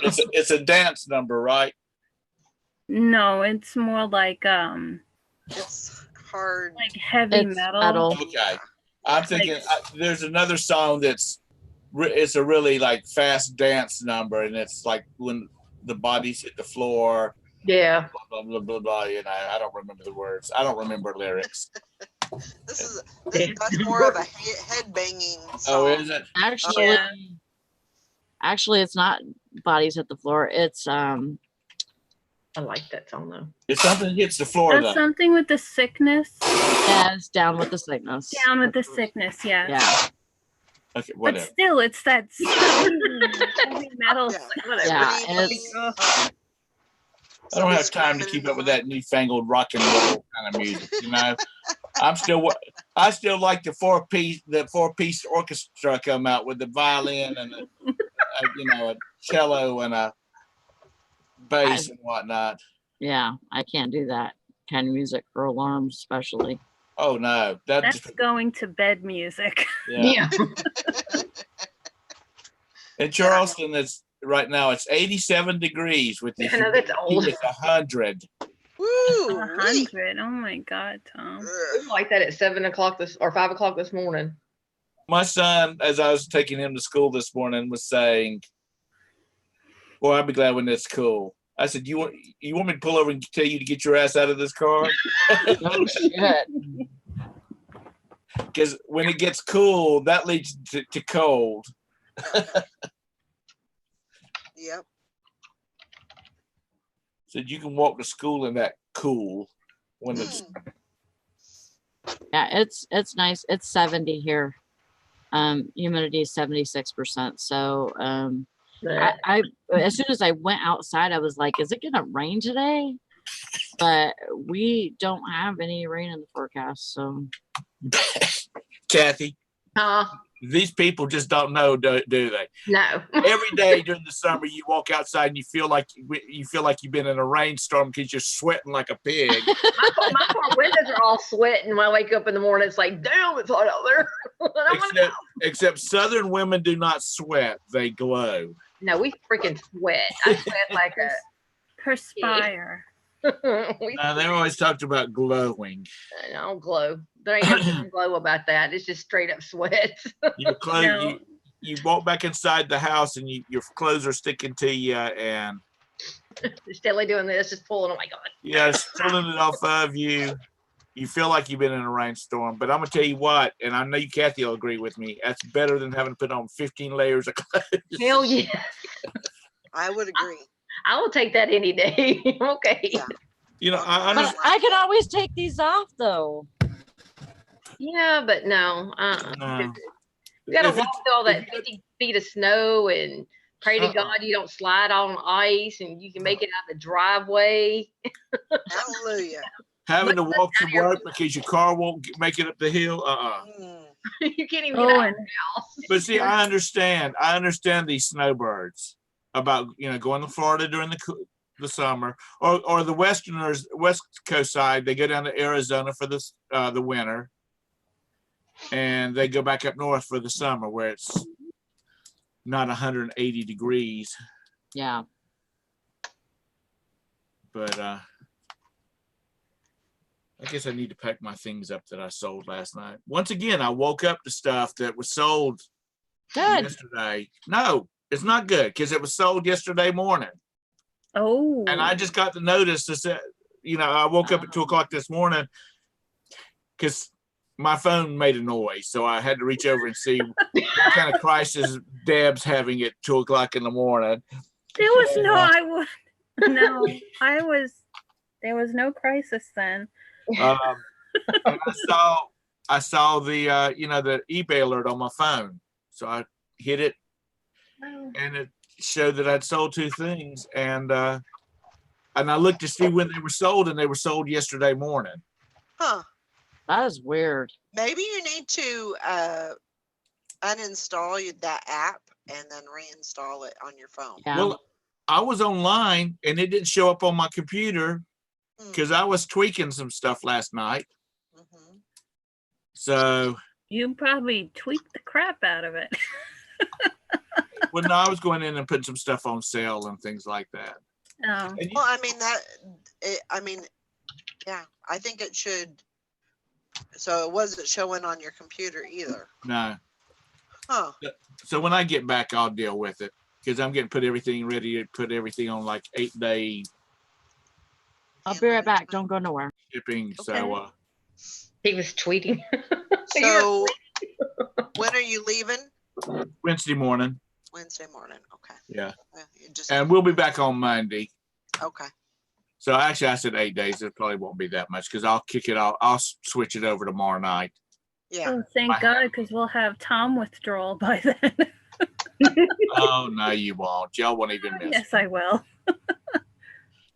It's a dance number, right? No, it's more like It's hard. like heavy It's metal. Okay. I'm thinking there's another song it's a really like fast dance number, and it's like when the bodies hit the floor. Yeah. Blah blah blah blah. I don't remember the words. I don't remember lyrics. That's more of a head banging song. Oh, is it? Actually, it's not bodies hit the floor. It's I like that song though. If something hits the floor, That's though. something with the sickness. it's Down with the Sickness. Down with the sickness, yes. Yeah. Okay, But whatever. still, it's that heavy metal. Yeah. Whatever. Yeah, Screaming. it's I don't have time to keep up with that newfangled rock and roll kind of music. I still like the four piece orchestra come out with the violin and a cello and a bass and whatnot. Yeah, I can't do that kind of music for alarms, especially. Oh no, That's going to bed music. yeah. In Charleston, it's right now. It's 87 degrees with the I know that's old. It's 100. Woo! 100. Oh my God, Tom. It was like that at 7 o'clock or 5 o'clock this morning. My son, as I was taking him to school this morning, was saying, "Boy, I'll be glad when it's cool." I said, "You want me to pull over and tell you to get your ass out of this car?" Oh shit. Because when it gets cool, that leads to cold. Yep. Said you can walk to school in that cool when it's Yeah, it's nice. It's 70 here. Humidity is 76%. So I as soon as I went outside, I was like, is it gonna rain today? But we don't have any rain in the forecast. So Kathy, Huh? these people just don't know, do they? No. Every day during the summer, you walk outside and you feel like you've been in a rainstorm because you're sweating like a pig. My car windows are all sweating when I wake up in the morning. It's like, damn, it's hot out there. Except Southern women do not sweat; they glow. No, we freaking sweat. I sweat like Perspire. They always talked about glowing. I don't glow. There ain't nothing glow about that. It's just straight up sweat. Your clothes, No. you walk back inside the house and your clothes are sticking to you, and Steadily doing this, just pulling. Oh my God. yeah, it's pulling it off of you. You feel like you've been in a rainstorm, but I'm gonna tell you what, and I know you, Kathy, will agree with me. That's better than having to put on 15 layers of clothes. Hell yeah. I would agree. I will take that any day. Okay. Yeah. I but I can always take these off though. Yeah, but no. No. You gotta If walk it's- through all that 50 feet of snow and pray to God you don't slide on ice and you can make it out the driveway. Hallelujah. having to walk to work because your car won't make it up the hill. Mm. You can't even get out of the house. But see, I understand these snowbirds about going to Florida during the summer, or the Westerners, West Coast side. They go down to Arizona for the winter, and they go back up north for the summer where it's not 180 degrees. Yeah. But I guess I need to pack my things up that I sold last night. Once again, I woke up to stuff that was sold yesterday. No, it's not good because it was sold yesterday morning. Oh. And I just got the notice that said, I woke up at 2 o'clock this morning because my phone made a noise. So I had to reach over and see what kind of crisis Deb's having at 2 o'clock in the morning. There was there was no crisis then. And I saw the the eBay alert on my phone, so I hit it, and it showed that I'd sold 2 things, and I looked to see when they were sold, and they were sold yesterday morning. Huh. That is weird. Maybe you need to uninstall that app and then reinstall it on your phone. Yeah. Well, I was online and it didn't show up on my computer because I was tweaking some stuff last night. Mm-hmm. So You probably tweaked the crap out of it. well, no, I was going in and putting some stuff on sale and things like that. Oh. And Well, yeah, I think it should. So it wasn't showing on your computer either. no. Huh. So when I get back, I'll deal with it because I'm getting everything ready to put everything on like 8-day I'll be right back. Don't go nowhere. shipping. Okay. So He was tweeting. So when are you leaving? Wednesday morning. Wednesday morning. Okay. Yeah. You just And we'll be back on Monday. okay. So actually, I said 8 days. It probably won't be that much because I'll kick it off. I'll switch it over tomorrow night. Yeah. Oh, thank God, because we'll have Tom withdrawal by then. Oh, no, you won't. Y'all won't even miss Yes, it. I will.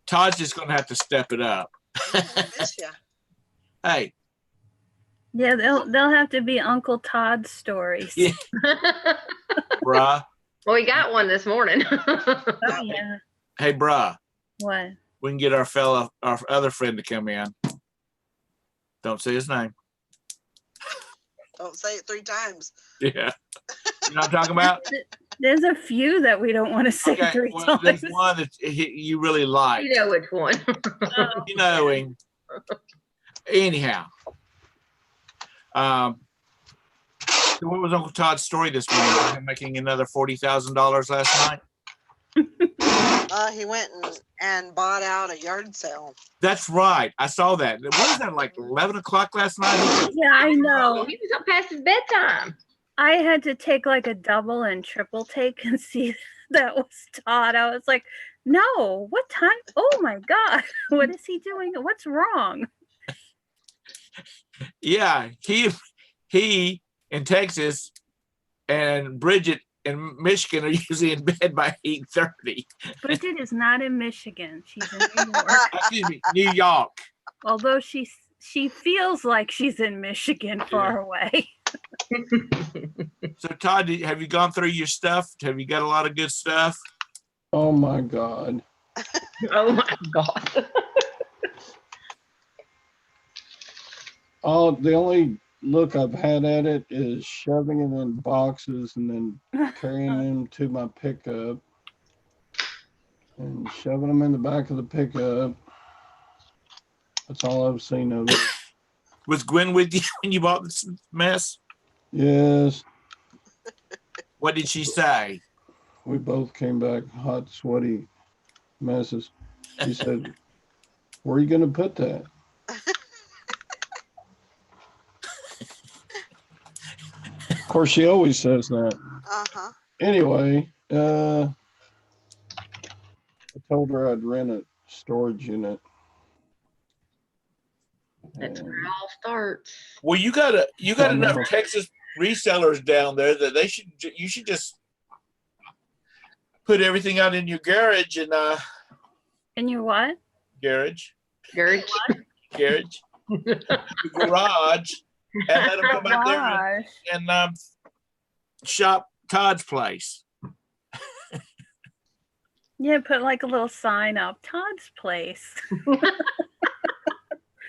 Todd's just going to have to step it up. I miss ya. Hey, Yeah, they'll have to be Uncle Todd's stories. Yeah. bruh, Well, we got one this morning. Oh yeah. Hey, bruh, What? we can get our other friend to come in. Don't say his name. Don't say it 3 times. Yeah. You know what I'm talking about? There's a few that we don't want to say Okay, 3 well, times. there's one that you really like. You know which one. You know him. Anyhow. So what was Uncle Todd's story this morning about him making another $40,000 last night? He went and bought out a yard sale. That's right. I saw that. What was that, like 11 o'clock last night? Yeah, I know. He was up past his bedtime. I had to take like a double and triple take and see that was Todd. I was like, no, what time? Oh my God. What is he doing? What's wrong? Yeah, he in Texas and Bridget in Michigan are usually in bed by 8:30. Bridget is not in Michigan. She's in New York. Excuse me, New York. Although she feels like she's in Michigan far away. So Todd, have you gone through your stuff? Have you got a lot of good stuff? Oh my God. Oh my God. The only look I've had at it is shoving it in boxes and then carrying them to my pickup and shoving them in the back of the pickup. That's all I've seen of it. Was Gwen with you when you bought this mess? Yes, What did she say? we both came back hot, sweaty messes. She said, where are you going to put that? Of course, she always says that. Uh-huh. Anyway, I told her I'd rent a storage unit. That's And where it all starts. Well, you got enough Texas resellers down there that you should just put everything out in your garage and And your what? garage, Garage. your garage, and let them come out there and shop Todd's place. Yeah, put like a little sign up. Todd's place.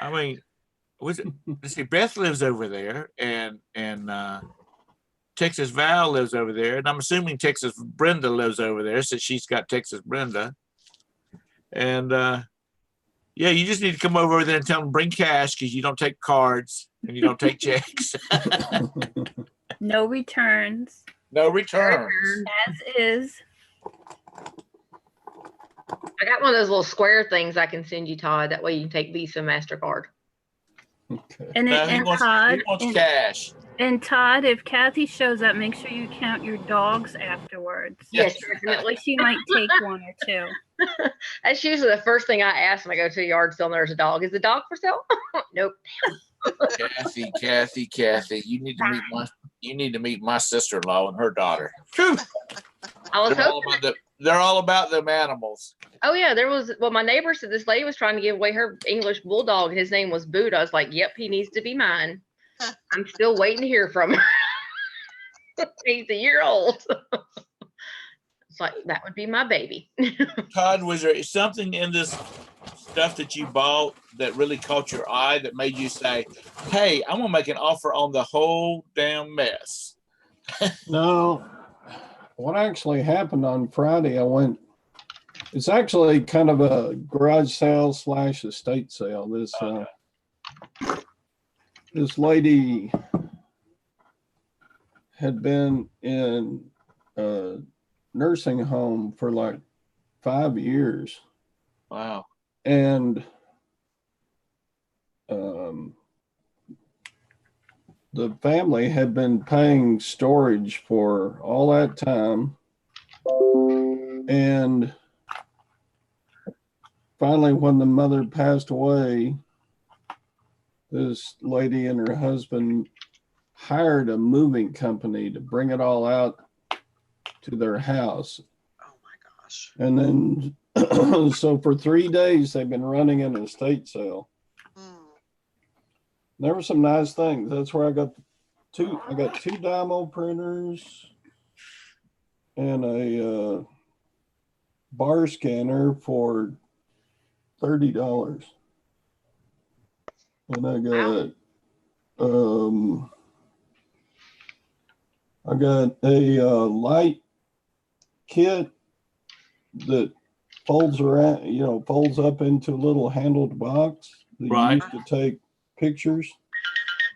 I mean, let's see, Beth lives over there, and Texas Val lives over there, and I'm assuming Texas Brenda lives over there, since she's got Texas Brenda. And yeah, you just need to come over there and tell them bring cash because you don't take cards and you don't take checks. No returns. No returns. As is. I got one of those little square things I can send you, Todd. That way you can take Visa, MasterCard. okay. And, No, he wants cash. And Todd, if Kathy shows up, make sure you count your dogs afterwards. Yes, definitely. She might take one or two. That's usually the first thing I ask when I go to a yard sale and there's a dog. Is the dog for sale? Nope. Kathy, you need to meet my sister-in-law and her daughter. Whew. I was hoping. They're all about them animals. Oh yeah, my neighbor said this lady was trying to give away her English bulldog. His name was Buddha. I was like, yep, he needs to be mine. I'm still waiting to hear from her. He's a year old. It's like, that would be my baby. Todd, was there something in this stuff that you bought that really caught your eye that made you say, hey, I'm gonna make an offer on the whole damn mess? No, what actually happened on Friday, it's actually kind of a garage sale / estate sale. This lady had been in a nursing home for like 5 years. Wow. And the family had been paying storage for all that time. And finally, when the mother passed away, this lady and her husband hired a moving company to bring it all out to their house. Oh my gosh. And then, so for 3 days, they've been running an estate sale. There were some nice things. That's where I got two Dymo printers. and a bar scanner for $30. And I got a light kit that folds around, folds up into a little handled box that you Right. use to take pictures.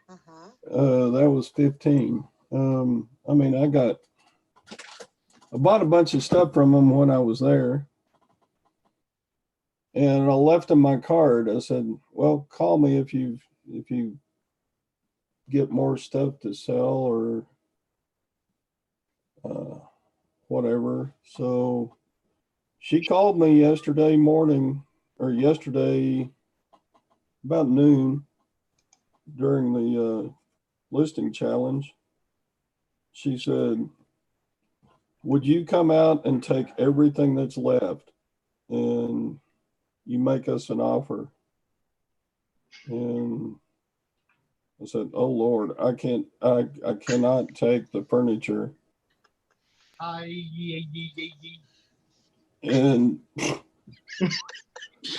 Uh-huh. That was 15. I mean, I bought a bunch of stuff from them when I was there. And I left them my card. I said, well, call me if you get more stuff to sell or whatever. So she called me yesterday morning, or yesterday about noon during the listing challenge. She said, would you come out and take everything that's left and you make us an offer? And I said, oh Lord, I cannot take the furniture. And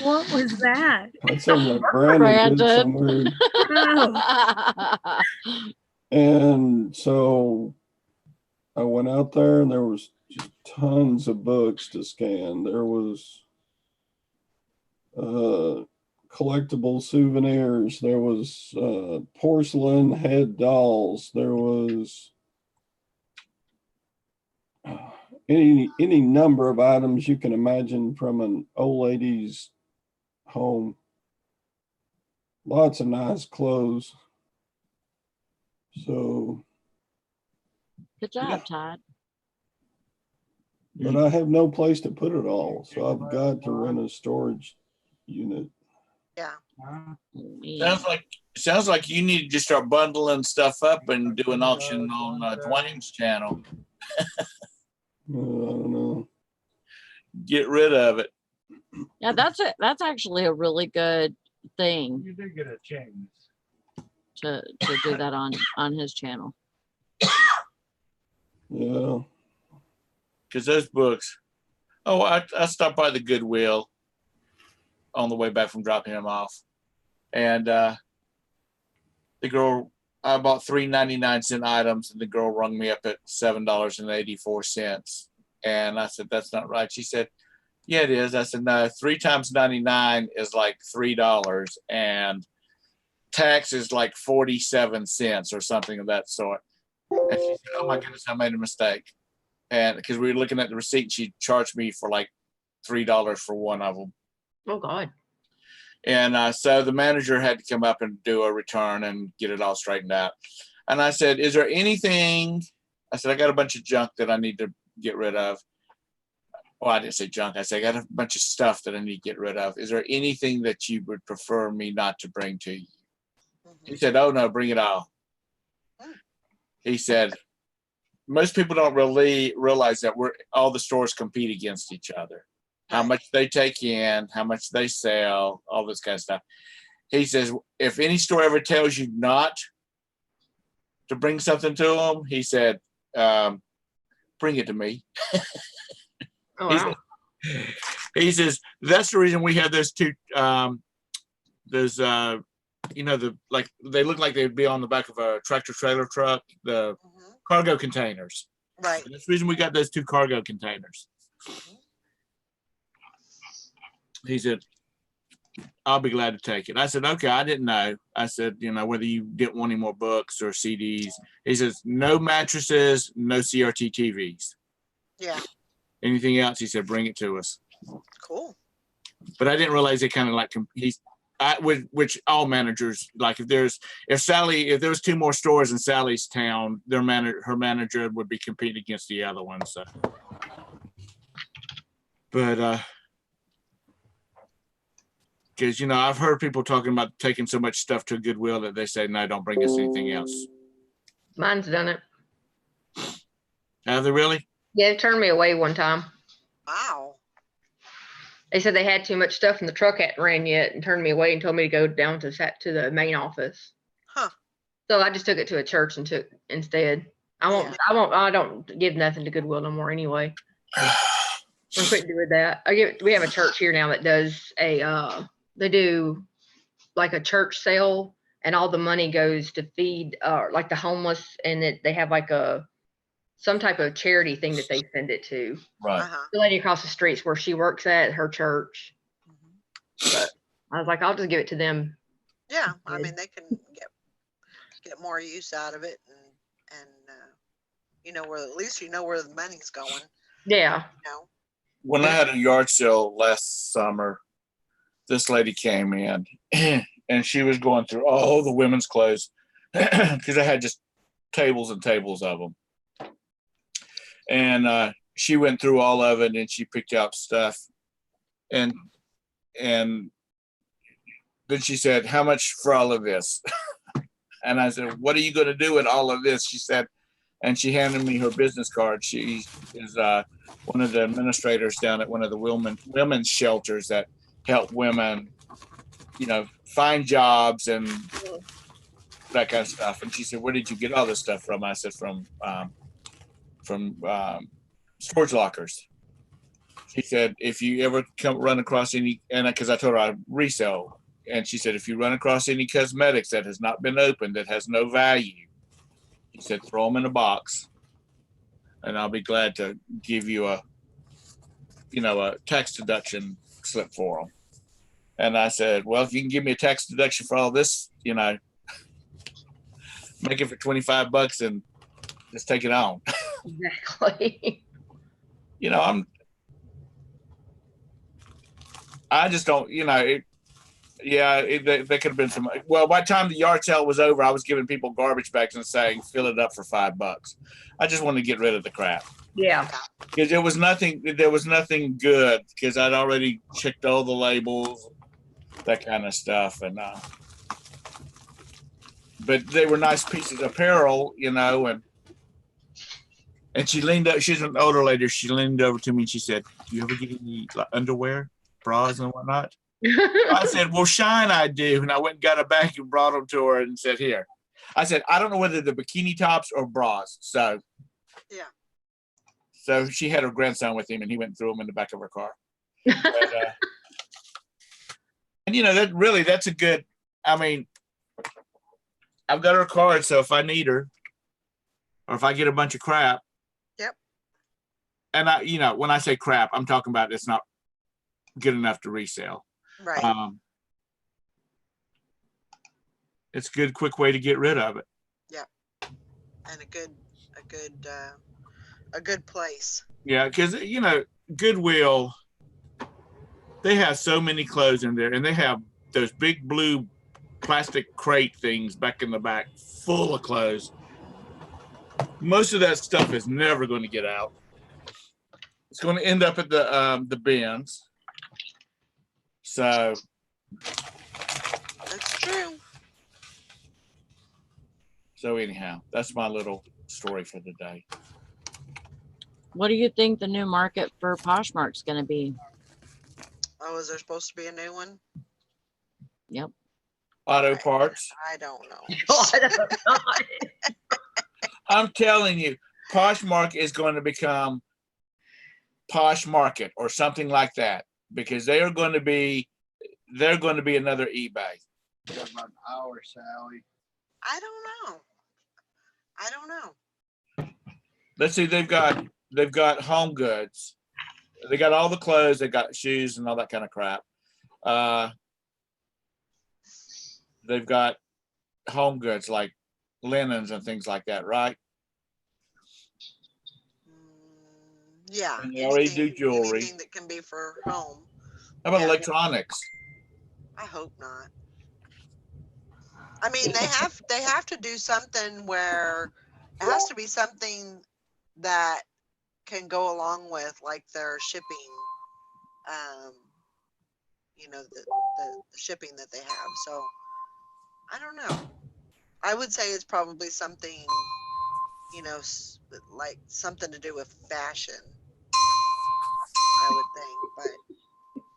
What was that? that sounds like Brandon did some Brandon. weird. Oh, And so I went out there and there was just tons of books to scan. There was collectible souvenirs. There was porcelain head dolls. There was any number of items you can imagine from an old lady's home. Lots of nice clothes. So, Good job, Todd. but I have no place to put it all, so I've got to rent a storage unit. Yeah. Sounds like you need to just start bundling stuff up and do an auction on Dwayne's channel. I don't know. Get rid of it. Yeah, that's actually a really good thing. You did get a change. To do that on his channel. Yeah. Because those books. Oh, I stopped by the Goodwill on the way back from dropping him off. And the girl, I bought 3.99 items and the girl rung me up at $7.84. And I said, that's not right. She said, yeah, it is. I said, no, 3 times 99 is like $3. And tax is like 47 cents or something of that sort. And she said, oh my goodness, I made a mistake. And because we were looking at the receipt, she charged me for like $3 for one of them. Oh God. And so the manager had to come up and do a return and get it all straightened out. And I said, is there anything, I said, I got a bunch of junk that I need to get rid of. Well, I didn't say junk. I said, I got a bunch of stuff that I need to get rid of. Is there anything that you would prefer me not to bring to you? He said, oh no, bring it all. He said, most people don't really realize that all the stores compete against each other. How much they take in, how much they sell, all this kind of stuff. He says, if any store ever tells you not to bring something to them, he said, bring it to me. Oh, wow. He says, that's the reason we have those two, they look like they'd be on the back of a tractor trailer truck, the cargo containers. Right. So that's the reason we got those 2 cargo containers. He said, I'll be glad to take it. I said, okay, I didn't know. I said, whether you didn't want any more books or CDs. He says, no mattresses, no CRT TVs. Yeah. Anything else? He said, bring it to us. Cool. But I didn't realize they kind of like which all managers, like if there was 2 more stores in Sally's town, her manager would be competing against the other one. So, but because I've heard people talking about taking so much stuff to Goodwill that they say, no, don't bring us anything else. Mine's done it. Have they really? Yeah, they turned me away one time. Wow. They said they had too much stuff in the truck hadn't ran yet and turned me away and told me to go down to the main office. Huh. So I just took it to a church and took instead. I don't give nothing to Goodwill no more anyway. I'm quitting doing that. We have a church here now that does they do like a church sale, and all the money goes to feed like the homeless, and they have like some type of charity thing that they send it to. Right. The lady across the street's where she works at her church. But I was like, I'll just give it to them. Yeah, I mean, they can get more use out of it, and you know, where at least you know where the money's going. Yeah. You know? When I had a yard sale last summer, this lady came in and she was going through all the women's clothes because I had just tables and tables of them. And she went through all of it and she picked out stuff. And then she said, "How much for all of this?" And I said, "What are you going to do with all of this?" She said, and she handed me her business card. She is one of the administrators down at one of the women's shelters that help women, you know, find jobs and that kind of stuff. And she said, "Where did you get all this stuff from?" I said, from storage lockers. She said, "If you ever run across any," and because I told her I resell, and she said, "If you run across any cosmetics that has not been opened, that has no value," she said, "throw them in a box, and I'll be glad to give you a tax deduction slip for them." And I said, "Well, if you can give me a tax deduction for all this, make it for $25 and just take it on." Exactly. I just don't, they could have been some. Well, by the time the yard sale was over, I was giving people garbage bags and saying, "Fill it up for $5." I just wanted to get rid of the crap. Yeah. Because there was nothing good, because I'd already checked all the labels, that kind of stuff. But they were nice pieces of apparel, and she leaned up, she's an older lady. She leaned over to me and she said, "Do you ever get any underwear, bras and whatnot?" I said, "Well, shine, I do." And I went and got a bag and brought them to her and said, "Here." I said, "I don't know whether they're bikini tops or bras." So she had her grandson with him and he went and threw them in the back of her car. But, and that's a good, I've got her card. So if I need her or if I get a bunch of crap. Yep. And when I say crap, I'm talking about it's not good enough to resell. Right. It's a good, quick way to get rid of it. Yeah. And a good place. Yeah, because Goodwill, they have so many clothes in there, and they have those big blue plastic crate things back in the back full of clothes. Most of that stuff is never going to get out. It's going to end up at the bins. So that's true. So anyhow, that's my little story for the day. What do you think the new market for Poshmark's going to be? Oh, is there supposed to be a new one? Yep. Auto parts. I don't know. I'm telling you, Poshmark is going to become Posh Market or something like that, because they're going to be another eBay. Got about an hour, Sally. I don't know. Let's see, they've got home goods. They got all the clothes, they got shoes and all that kind of crap. They've got home goods like linens and things like that, right? Yeah. And they already do jewelry. Anything that can be for home. How about electronics? I hope not. I mean, they have to do something where it has to be something that can go along with like their shipping, the shipping that they have. So I don't know. I would say it's probably something, like something to do with fashion. I would think,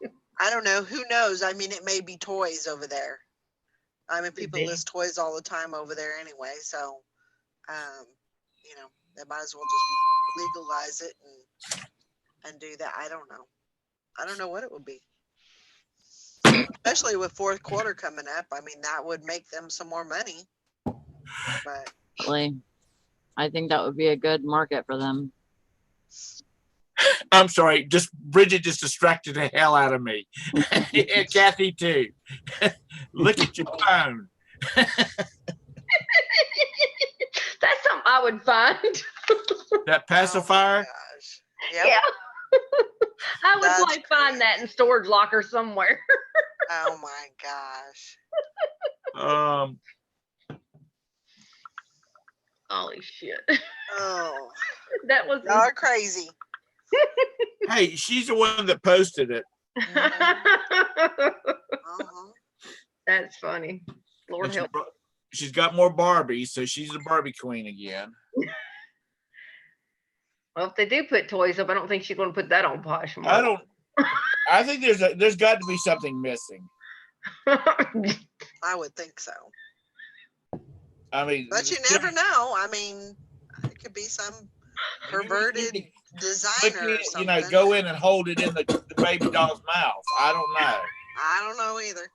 but I don't know. Who knows? I mean, it may be toys over there. I mean, people list toys all the time over there anyway. So, you know, they might as well just legalize it and do that. I don't know. I don't know what it would be. Especially with fourth quarter coming up. I mean, that would make them some more money. But Really, I think that would be a good market for them. I'm sorry, just Bridget just distracted the hell out of me. And Kathy too. Look at your phone. That's something I would find. That pacifier. oh my gosh. Yep. Yeah. I would That's like find that in storage locker somewhere. Oh my gosh. Holy shit. Oh, That was y'all are crazy. Hey, she's the one that posted it. Uh-huh. That's funny. Lord And help. she's got more Barbies, so she's the Barbie queen again. Well, if they do put toys up, I don't think she's going to put that on Poshmark. I think there's got to be something missing. I would think so. I mean, But you never know. I mean, it could be some perverted designer or something. you know, go in and hold it in the baby doll's mouth. I don't know. I don't know either.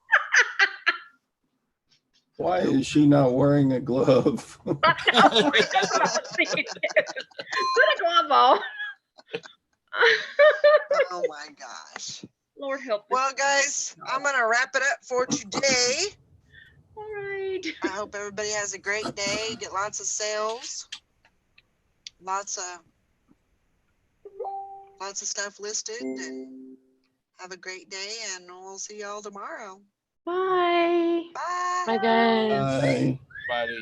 Why is she not wearing a glove? That's what I was thinking. Put a glove on. Oh my gosh. Lord help us. Well, guys, I'm going to wrap it up for today. All right. I hope everybody has a great day. Get lots of sales. Lots of stuff listed, and have a great day, and we'll see y'all tomorrow. Bye. Bye. Bye, guys. Bye. Buddy.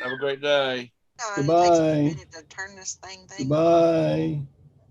Have a great day. It takes a Goodbye. minute to turn this thing. Goodbye.